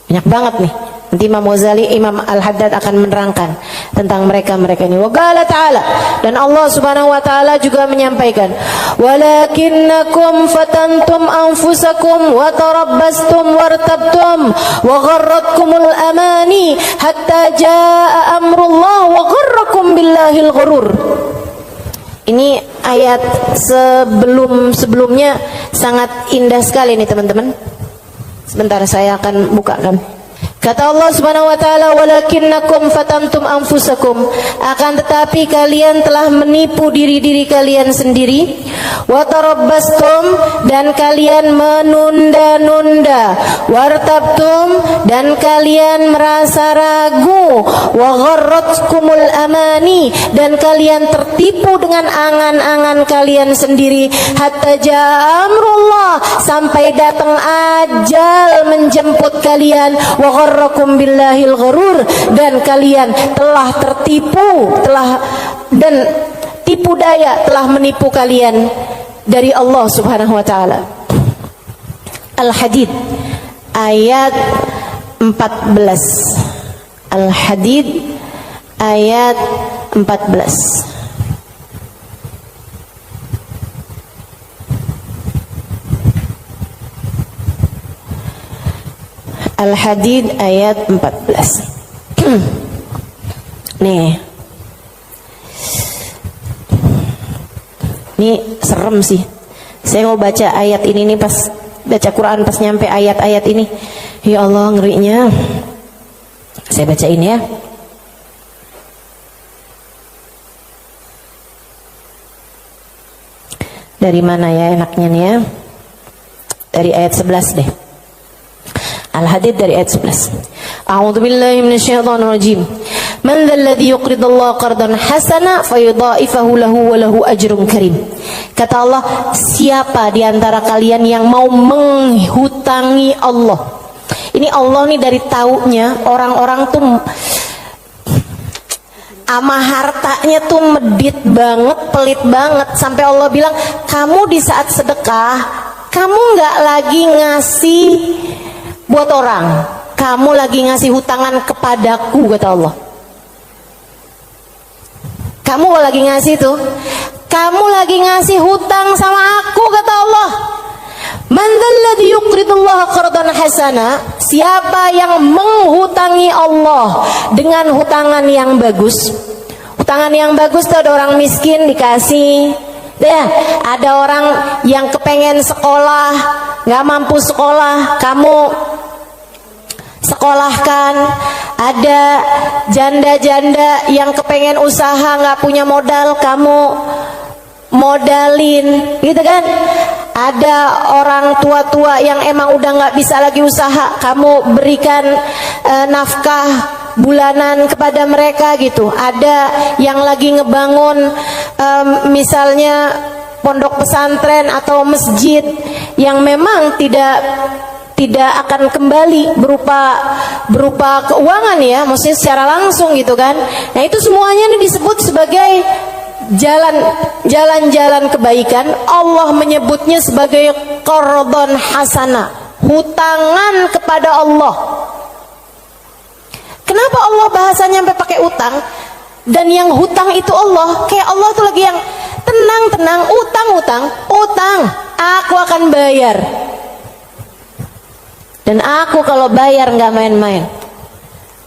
Banyak banget nih. Nanti Imam Ghazali, Imam Al-Haddad akan menerangkan tentang mereka-mereka ini. Wa qala ta'ala, dan Allah Subhanahu wa taala juga menyampaikan, walakinnakum fatantum anfusakum wa tarabbastum wartabtum wa gharratkumul amani hatta jaa amrullah wa gharrakum billahil ghurur. Ini ayat sebelumnya sangat indah sekali nih teman-teman. Sebentar saya akan bukakan. Kata Allah Subhanahu wa taala, "Walakinnakum fatantum anfusakum." Akan tetapi kalian telah menipu diri-diri kalian sendiri. Wa tarabbastum, dan kalian menunda-nunda. Wartabtum, dan kalian merasa ragu. Wa gharratkumul amani, dan kalian tertipu dengan angan-angan kalian sendiri. Hatta ja'a amrullah, sampai datang ajal menjemput kalian. Wa gharrakum billahil gharur, dan kalian telah tertipu, dan tipu daya telah menipu kalian dari Allah Subhanahu wa taala. Al-Hadid ayat 14. Al-Hadid ayat 14. Al-Hadid ayat 14. Nih. Ini serem sih. Saya mau baca ayat ini nih, pas baca Quran pas nyampe ayat-ayat ini. Ya Allah, ngerinya. Saya bacain ya. Dari mana ya enaknya nih ya? Dari ayat 11 deh. Al-Hadid dari ayat 11. A'udzu billahi minasyaitonir rajim. Man dzalladzi yuqridullaha qardan hasana fayudha'ifahu lahu wa lahu ajrun karim. Kata Allah, siapa di antara kalian yang mau menghutangi Allah? Ini Allah nih dari taunya orang-orang tuh ama hartanya tuh medit banget, pelit banget, sampai Allah bilang, kamu di saat sedekah, kamu nggak lagi ngasih buat orang, kamu lagi ngasih hutangan kepadaku, kata Allah. Kamu lagi ngasih tuh, kamu lagi ngasih hutang sama aku, kata Allah. Man dzalladzi yuqridullaha qardan hasana, siapa yang menghutangi Allah dengan hutangan yang bagus. Hutangan yang bagus tuh, ada orang miskin dikasih. Ya, ada orang yang kepengen sekolah, nggak mampu sekolah, kamu sekolahkan. Ada janda-janda yang kepengen usaha, nggak punya modal, kamu modalin, gitu kan. Ada orang tua-tua yang emang udah nggak bisa lagi usaha, kamu berikan nafkah bulanan kepada mereka gitu. Ada yang lagi ngebangun misalnya pondok pesantren atau masjid yang memang tidak akan kembali berupa keuangan ya, maksudnya secara langsung gitu kan. Nah itu semuanya ini disebut sebagai jalan-jalan kebaikan. Allah menyebutnya sebagai qardhan hasana, hutangan kepada Allah. Kenapa Allah bahasanya sampai pakai utang? Dan yang hutang itu Allah, kayak Allah tuh lagi yang tenang, utang, aku akan bayar. Dan aku kalau bayar nggak main-main,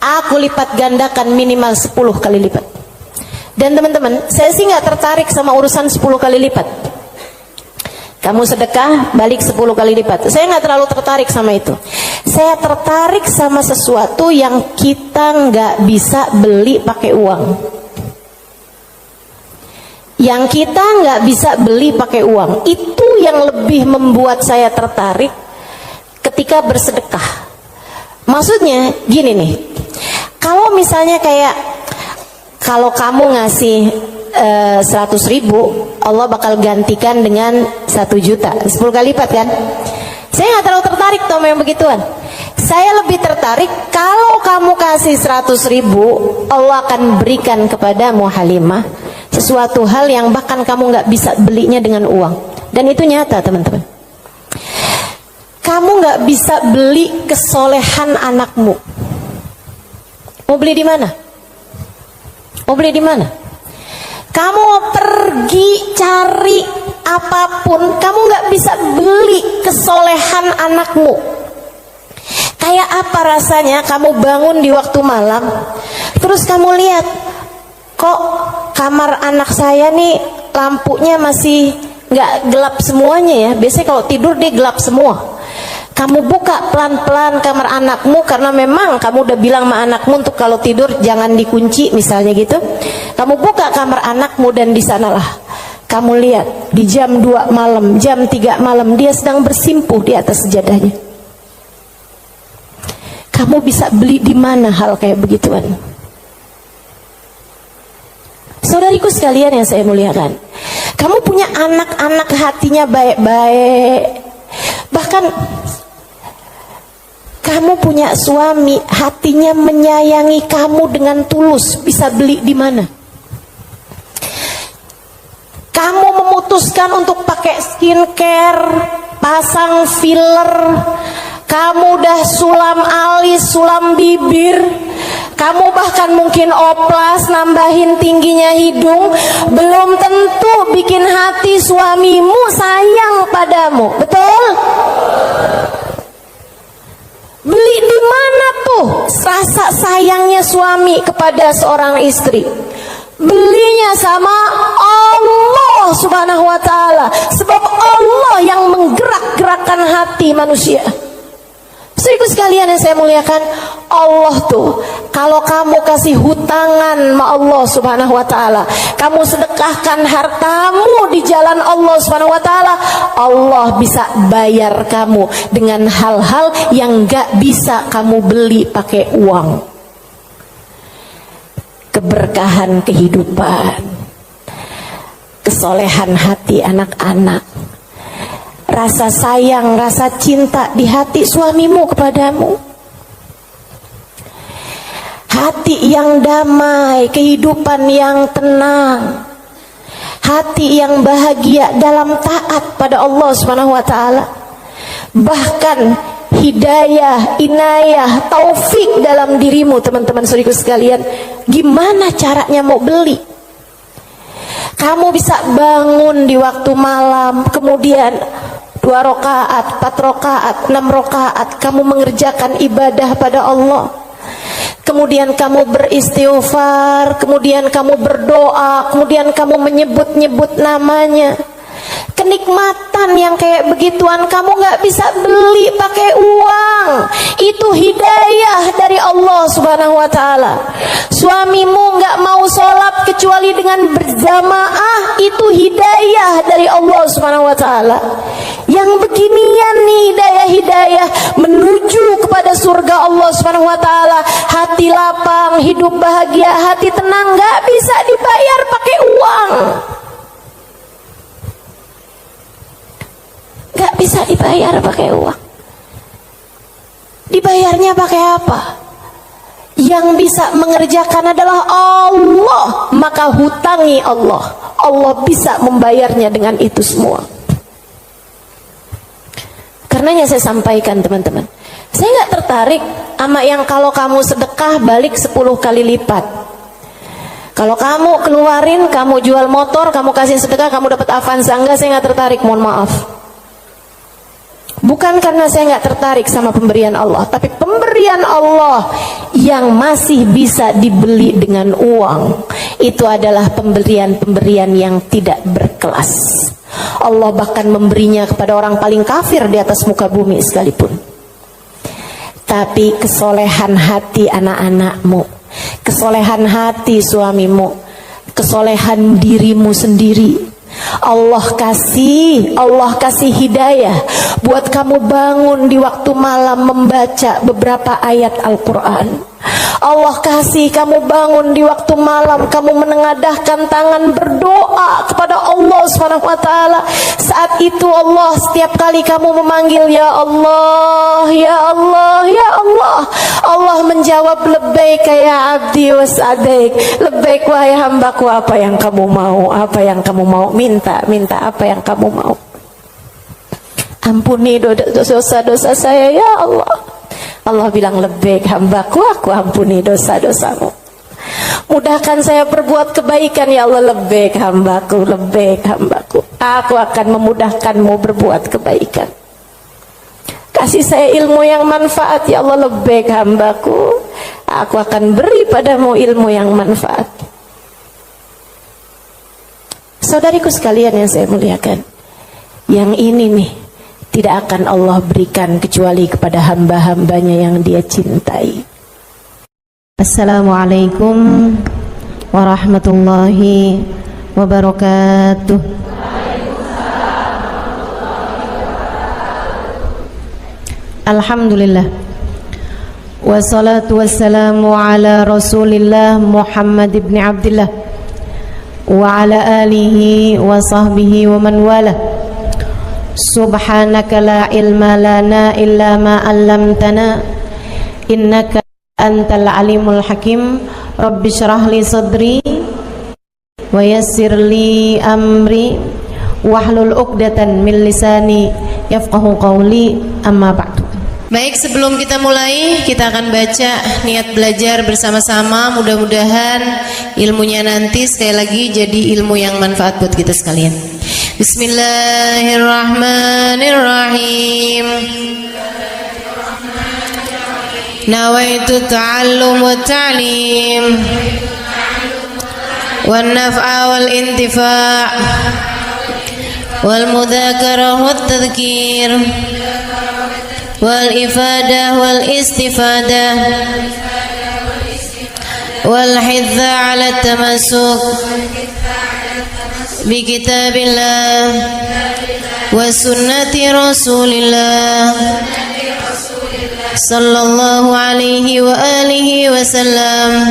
aku lipat gandakan minimal 10 kali lipat. Dan teman-teman, saya sih nggak tertarik sama urusan 10 kali lipat. Kamu sedekah, balik 10 kali lipat. Saya nggak terlalu tertarik sama itu. Saya tertarik sama sesuatu yang kita nggak bisa beli pakai uang. Yang kita nggak bisa beli pakai uang, itu yang lebih membuat saya tertarik ketika bersedekah. Maksudnya gini nih, kalau misalnya kayak kalau kamu ngasih 100.000, Allah bakal gantikan dengan 1 juta, 10 kali lipat kan. Saya nggak terlalu tertarik sama yang begituan. Saya lebih tertarik kalau kamu kasih 100.000, Allah akan berikan kepadamu Halimah sesuatu hal yang bahkan kamu nggak bisa belinya dengan uang. Dan itu nyata teman-teman. Kamu nggak bisa beli kesolehan anakmu. Mau beli di mana? Mau beli di mana? Kamu pergi cari apapun, kamu nggak bisa beli kesolehan anakmu. Kayak apa rasanya kamu bangun di waktu malam, terus kamu lihat, kok kamar anak saya nih lampunya masih nggak gelap semuanya ya. Biasanya kalau tidur dia gelap semua. Kamu buka pelan-pelan kamar anakmu, karena memang kamu udah bilang sama anakmu untuk kalau tidur jangan dikunci misalnya gitu. Kamu buka kamar anakmu dan di sanalah kamu lihat di jam 2 malam, jam 3 malam dia sedang bersimpuh di atas sejadahnya. Kamu bisa beli di mana hal kayak begituan? Saudariku sekalian yang saya muliakan, kamu punya anak-anak hatinya baik-baik. Bahkan kamu punya suami hatinya menyayangi kamu dengan tulus, bisa beli di mana? Kamu memutuskan untuk pakai skincare, pasang filler, kamu udah sulam alis, sulam bibir, kamu bahkan mungkin oplas, nambahin tingginya hidung, belum tentu bikin hati suamimu sayang padamu, betul? Beli di mana tuh rasa sayangnya suami kepada seorang istri? Belinya sama Allah Subhanahu wa ta'ala, sebab Allah yang menggerak-gerakkan hati manusia. Saudaraku sekalian yang saya muliakan, Allah tuh kalau kamu kasih hutangan sama Allah Subhanahu wa ta'ala, kamu sedekahkan hartamu di jalan Allah Subhanahu wa ta'ala, Allah bisa bayar kamu dengan hal-hal yang gak bisa kamu beli pakai uang. Keberkahan kehidupan, kesolehan hati anak-anak, rasa sayang, rasa cinta di hati suamimu kepadamu, hati yang damai, kehidupan yang tenang, hati yang bahagia dalam taat pada Allah Subhanahu wa ta'ala. Bahkan hidayah, inayah, taufik dalam dirimu, teman-teman saudariku sekalian. Gimana caranya mau beli? Kamu bisa bangun di waktu malam, kemudian 2 rakaat, 4 rakaat, 6 rakaat kamu mengerjakan ibadah pada Allah. Kemudian kamu beristighfar, kemudian kamu berdoa, kemudian kamu menyebut-nyebut namanya. Kenikmatan yang kayak begituan kamu gak bisa beli pakai uang. Itu hidayah dari Allah Subhanahu wa ta'ala. Suamimu gak mau sholat kecuali dengan berjamaah, itu hidayah dari Allah Subhanahu wa ta'ala. Yang beginian nih hidayah-hidayah menuju kepada surga Allah Subhanahu wa ta'ala. Hati lapang, hidup bahagia, hati tenang, gak bisa dibayar pakai uang. Gak bisa dibayar pakai uang. Dibayarnya pakai apa? Yang bisa mengerjakan adalah Allah, maka hutangi Allah. Allah bisa membayarnya dengan itu semua. Karenanya saya sampaikan teman-teman, saya gak tertarik sama yang kalau kamu sedekah balik 10 kali lipat. Kalau kamu keluarin, kamu jual motor, kamu kasih sedekah, kamu dapat Avanza. Enggak, saya gak tertarik, mohon maaf. Bukan karena saya nggak tertarik sama pemberian Allah, tapi pemberian Allah yang masih bisa dibeli dengan uang, itu adalah pemberian-pemberian yang tidak berkelas. Allah bahkan memberinya kepada orang paling kafir di atas muka bumi sekalipun. Tapi kesolehan hati anak-anakmu, kesolehan hati suamimu, kesolehan dirimu sendiri, Allah kasih hidayah buat kamu bangun di waktu malam membaca beberapa ayat Al-Quran. Allah kasih kamu bangun di waktu malam, kamu menengadahkan tangan berdoa kepada Allah Subhanahu wa ta'ala. Saat itu Allah, setiap kali kamu memanggil ya Allah, ya Allah, ya Allah, Allah menjawab labbaik ya abdi was'adaik, labbaik wahai hambaku, apa yang kamu mau, apa yang kamu mau, minta apa yang kamu mau. Ampuni dosa-dosa saya ya Allah. Allah bilang labbaik hambaku, aku ampuni dosa-dosamu. Mudahkan saya berbuat kebaikan ya Allah, labbaik hambaku, labbaik hambaku. Aku akan memudahkanmu berbuat kebaikan. Kasih saya ilmu yang manfaat ya Allah, labbaik hambaku. Aku akan beri padamu ilmu yang manfaat. Saudariku sekalian yang saya muliakan, yang ini nih tidak akan Allah berikan kecuali kepada hamba-hambanya yang Dia cintai. Assalamualaikum warahmatullahi wabarakatuh. Alhamdulillah, wassalatu wassalamu ala Rasulillah Muhammad ibn Abdullah wa ala alihi wa sahbihi wa man wala. Subhanaka la ilma lana illa ma 'allamtana innaka antal alimul hakim. Rabbi shrah li sadri wa yassir li amri wahlul 'uqdatan min lisani yafqahu qawli, amma ba'du. Baik, sebelum kita mulai, kita akan baca niat belajar bersama-sama. Mudah-mudahan ilmunya nanti sekali lagi jadi ilmu yang manfaat buat kita sekalian. Bismillahirrahmanirrahim. Nawaitu ta'allum wa ta'lim wan naf'a wal intifa' wal mudzakarah wat tadhkir wal ifadah wal istifadah wal hidza ala tamassuk bi kitabillah wa sunnati rasulillah sallallahu alaihi wa alihi wa sallam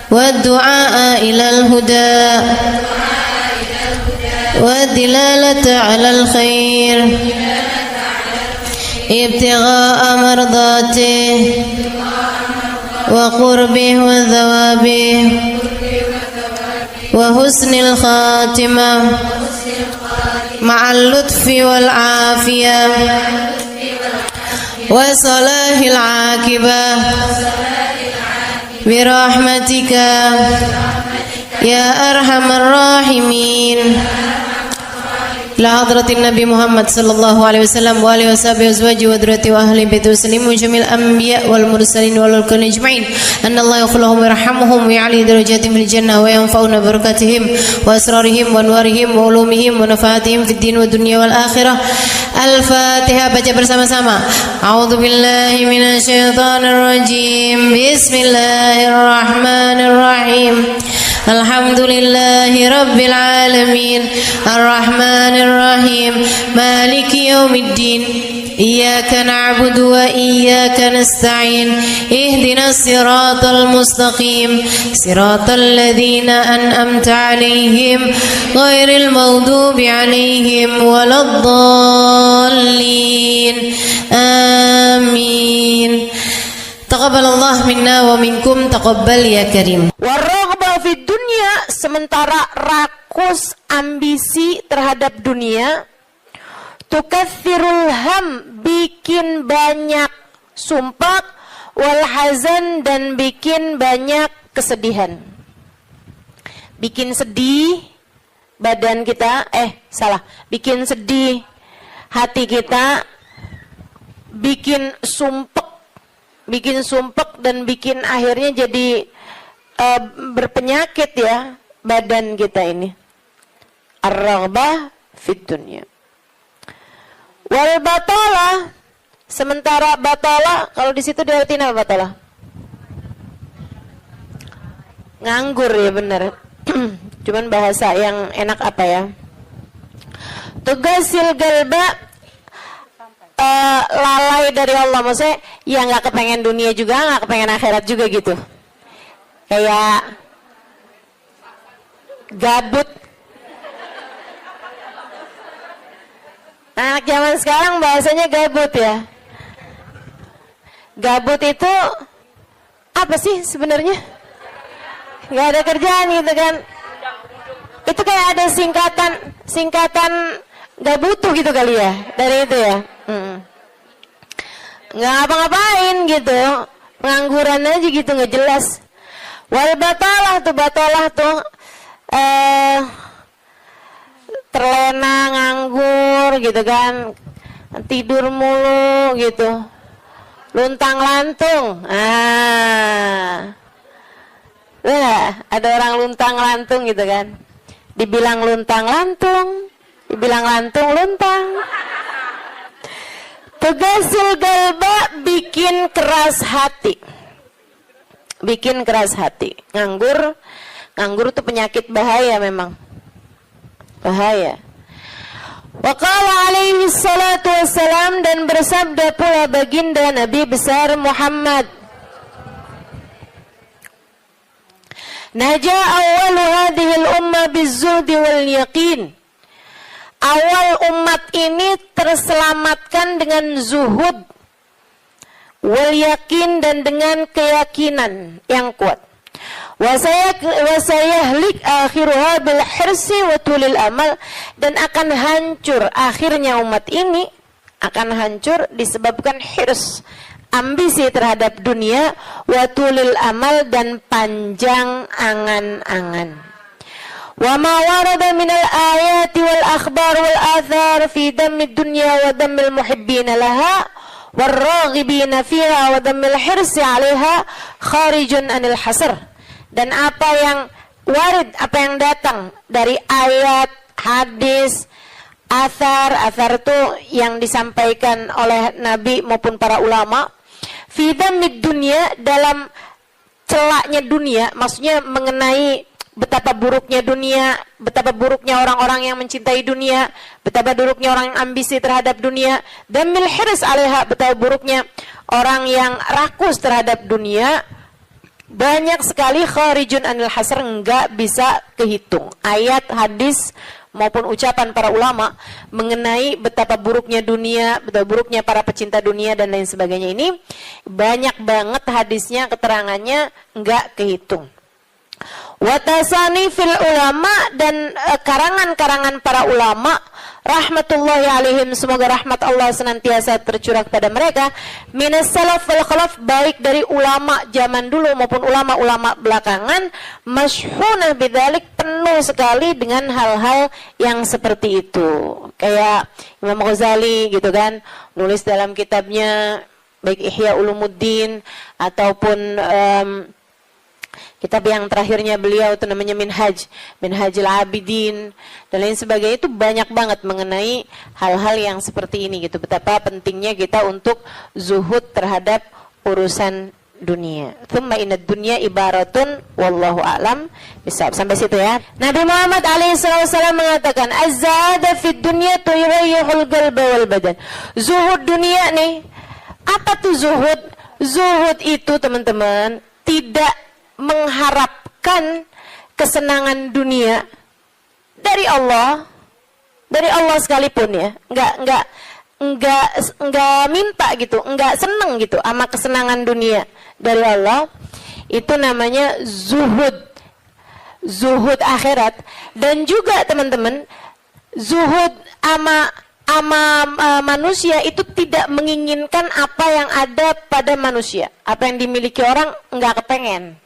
wa du'a ila al-huda والدلالة على الخير ابتغاء مرضاته وقربه وثوابه وحسن الخاتمة مع اللطف والعافية وصلاح العاقبة برحمتك يا أرحم الراحمين. إلى حضرة النبي محمد صلى الله عليه وسلم وآله وصحبه وأزواجه وذريته وأهل بيته وسلم وجميع الأنبياء والمرسلين والملائكة أجمعين أن الله يغفر لهم ويرحمهم ويعلي درجاتهم في الجنة وينفعنا بركاتهم وأسرارهم وأنوارهم وعلومهم ونفعاتهم في الدين والدنيا والآخرة. Al-Fatihah, baca bersama-sama. A'udzu billahi minasyaitonir rajim. Bismillahirrahmanirrahim. Alhamdulillahi rabbil alamin. Arrahmanir rahim. Maliki yaumiddin. Iyyaka na'budu wa iyyaka nasta'in. Ihdinas siratal mustaqim. Siratal ladzina an'amta 'alaihim ghairil maghdubi 'alaihim waladdallin. Amin. Taqabbalallah minna wa minkum, taqabbal ya karim. Warraghbah fid dunya, sementara rakus ambisi terhadap dunia, tukathirul ham, bikin banyak sumpah, wal hazan, dan bikin banyak kesedihan. Bikin sedih badan kita, bikin sedih hati kita, bikin sumpek dan bikin akhirnya jadi berpenyakit ya badan kita ini. Ar-raghbah fid dunya. Wal batalah, sementara batalah, kalau di situ diartikan apa batalah? Nganggur ya, benar. Cuman bahasa yang enak apa ya? Tugasil galba, lalai dari Allah, maksudnya ya nggak kepengen dunia juga, nggak kepengen akhirat juga gitu, kayak gabut. Anak zaman sekarang bahasanya gabut ya. Gabut itu apa sih sebenarnya? Nggak ada kerjaan gitu kan? Itu kayak ada singkatan nggak butuh gitu kali ya, dari itu ya. Nggak ngapa-ngapain gitu, pengangguran aja gitu, nggak jelas. Wal batalah tuh terlena, nganggur gitu kan, tidur mulu gitu, luntang lantung. Nah, ada orang luntang-lantung gitu kan. Dibilang luntang-lantung, dibilang lantung-luntang. Tugasul galba, bikin keras hati. Bikin keras hati. Nganggur tuh penyakit bahaya memang. Bahaya. Wa qala alaihi salatu wassalam, dan bersabda pula baginda Nabi besar Muhammad, Naja awalu hadhil umma bizuhdi wal yaqin. Awal umat ini terselamatkan dengan zuhud wal yakin, dan dengan keyakinan yang kuat. Wasayahlik akhiruha bil hirsi wa tulil amal, dan akan hancur akhirnya umat ini, akan hancur disebabkan hirs, ambisi terhadap dunia, wa tulil amal, dan panjang angan-angan. Wa ma warada minal ayati wal akhbar wal athar fi dammi dunya wa dammil muhibbina laha warraghibina fiha wa dammil hirsi 'alaiha kharijun anil hasr. Dan apa yang warid, apa yang datang dari ayat, hadis, athar itu yang disampaikan oleh Nabi maupun para ulama, fi dammid dunya, dalam celaknya dunia, maksudnya mengenai betapa buruknya dunia, betapa buruknya orang-orang yang mencintai dunia, betapa buruknya orang yang ambisi terhadap dunia, dan mil hirs 'alaiha, betapa buruknya orang yang rakus terhadap dunia. Banyak sekali kharijun anil hasr, enggak bisa kehitung. Ayat, hadis maupun ucapan para ulama mengenai betapa buruknya dunia, betapa buruknya para pecinta dunia dan lain sebagainya ini, banyak banget hadisnya, keterangannya enggak kehitung. Watasani fil ulama, dan karangan-karangan para ulama rahmatullahi alaihim, semoga rahmat Allah senantiasa tercurah kepada mereka, minas salaf wal khalaf, baik dari ulama zaman dulu maupun ulama-ulama belakangan, masyhunah bidzalik, penuh sekali dengan hal-hal yang seperti itu. Kayak Imam Ghazali gitu kan, nulis dalam kitabnya baik Ihya Ulumuddin ataupun kitab yang terakhirnya beliau itu namanya Minhajul Abidin dan lain sebagainya, itu banyak banget mengenai hal-hal yang seperti ini gitu. Betapa pentingnya kita untuk zuhud terhadap urusan dunia. Tsumma inad dunya ibaratun wallahu a'lam bisawab. Sampai situ ya. Nabi Muhammad alaihissalam mengatakan, az-zahada fid dunya tuyayyihul qalba wal badan. Zuhud dunia nih. Apa tuh zuhud? Zuhud itu teman-teman tidak mengharapkan kesenangan dunia dari Allah sekalipun ya, enggak minta gitu, enggak seneng gitu sama kesenangan dunia dari Allah. Itu namanya zuhud akhirat. Dan juga teman-teman, zuhud ama manusia itu tidak menginginkan apa yang ada pada manusia, apa yang dimiliki orang enggak kepengen.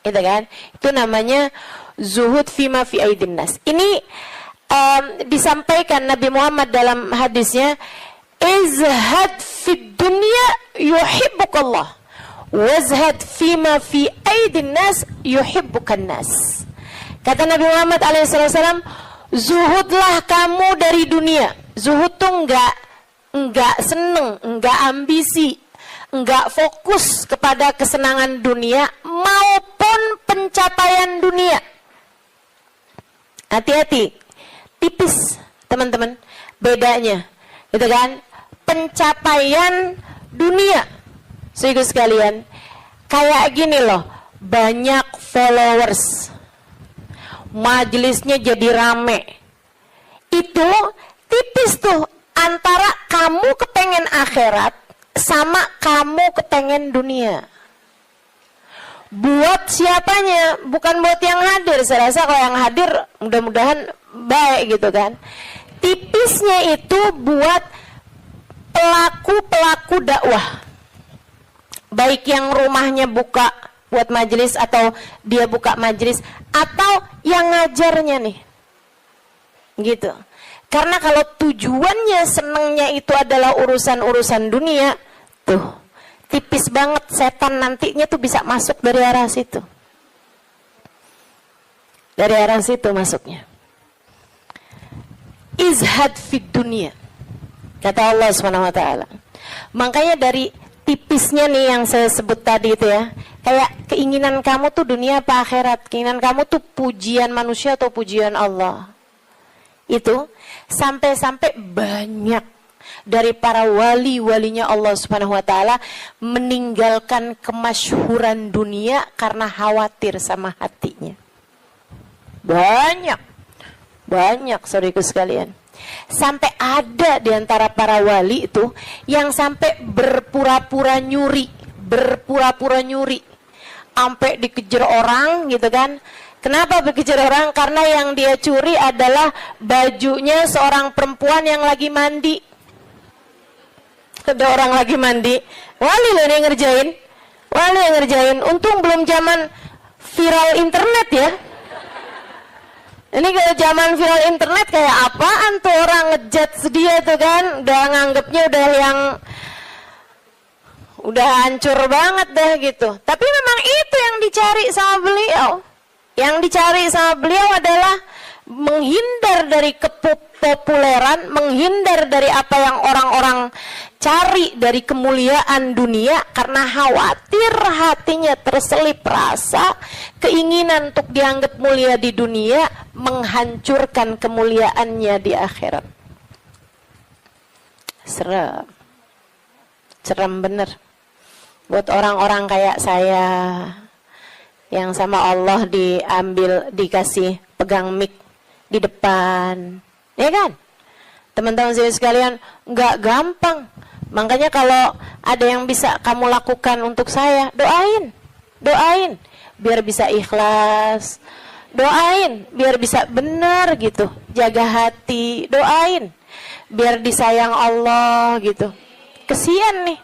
Itu kan, itu namanya zuhud fima fi aidin nas. Ini disampaikan Nabi Muhammad dalam hadisnya, izhad fid dunya yuhibbukallah, wazhad fima fi aidin nas yuhibbukan nas. Kata Nabi Muhammad alaihissalam, zuhudlah kamu dari dunia. Zuhud tuh enggak seneng, enggak ambisi, enggak fokus kepada kesenangan dunia maupun pencapaian dunia. Hati-hati, tipis teman-teman bedanya, gitu kan? Pencapaian dunia, saudara sekalian, kayak gini loh, banyak followers, majelisnya jadi rame, itu tipis tuh antara kamu kepengen akhirat sama kamu kepengen dunia. Buat siapanya? Bukan buat yang hadir. Saya rasa kalau yang hadir mudah-mudahan baik gitu kan. Tipisnya itu buat pelaku-pelaku dakwah, baik yang rumahnya buka buat majelis atau dia buka majelis, atau yang ngajarnya nih gitu. Karena kalau tujuannya senengnya itu adalah urusan-urusan dunia, tuh tipis banget setan nantinya tuh bisa masuk dari arah situ. Dari arah situ masuknya. Izhad fid dunia. Kata Allah SWT. Makanya dari tipisnya nih yang saya sebut tadi itu ya. Kayak keinginan kamu tuh dunia apa akhirat. Keinginan kamu tuh pujian manusia atau pujian Allah. Itu sampai-sampai banyak dari para wali-walinya Allah Subhanahu wa taala meninggalkan kemasyhuran dunia karena khawatir sama hatinya. Banyak saudaraku sekalian. Sampai ada di antara para wali itu yang sampai berpura-pura nyuri, sampai dikejar orang gitu kan. Kenapa dikejar orang? Karena yang dia curi adalah bajunya seorang perempuan yang lagi mandi. Ada orang lagi mandi, wali loh yang ngerjain. Untung belum zaman viral internet ya. Ini kalau zaman viral internet kayak apaan tuh orang ngejat dia tuh kan, udah nganggepnya udah hancur banget dah gitu. Tapi memang itu yang dicari sama beliau. Yang dicari sama beliau adalah menghindar dari kepopuleran, menghindar dari apa yang orang-orang cari dari kemuliaan dunia karena khawatir hatinya terselip rasa keinginan untuk dianggap mulia di dunia menghancurkan kemuliaannya di akhirat. Serem bener buat orang-orang kayak saya yang sama Allah dikasih pegang mic di depan, ya kan? Teman-teman saya sekalian, nggak gampang. Makanya kalau ada yang bisa kamu lakukan untuk saya, doain, biar bisa ikhlas, doain, biar bisa benar gitu, jaga hati, doain, biar disayang Allah gitu. Kesian nih.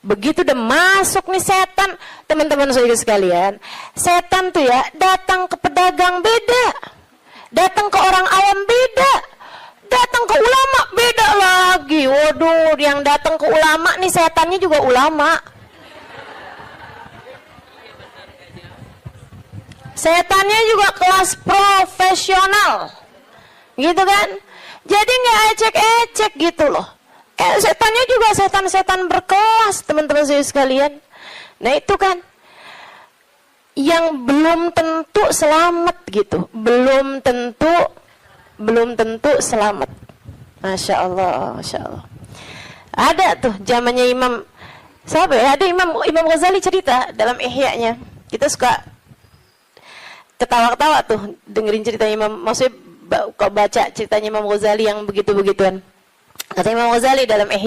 Begitu udah masuk nih setan, teman-teman saya sekalian, setan tuh ya datang ke pedagang beda, datang ke orang awam beda, datang ke ulama beda lagi. Waduh, yang datang ke ulama nih setannya juga ulama. Setannya juga kelas profesional, gitu kan? Jadi nggak ecek-ecek gitu loh. Setannya juga setan-setan berkelas, teman-teman saya sekalian. Nah itu kan yang belum tentu selamat gitu, belum tentu selamat. Masya Allah. Ada tuh zamannya Imam siapa ya? Ada Imam Ghazali cerita dalam Ihya-nya. Kita suka ketawa-ketawa tuh dengerin cerita Imam, maksudnya baca ceritanya Imam Ghazali yang begitu-begituan. Kata Imam Ghazali dalam Ihya,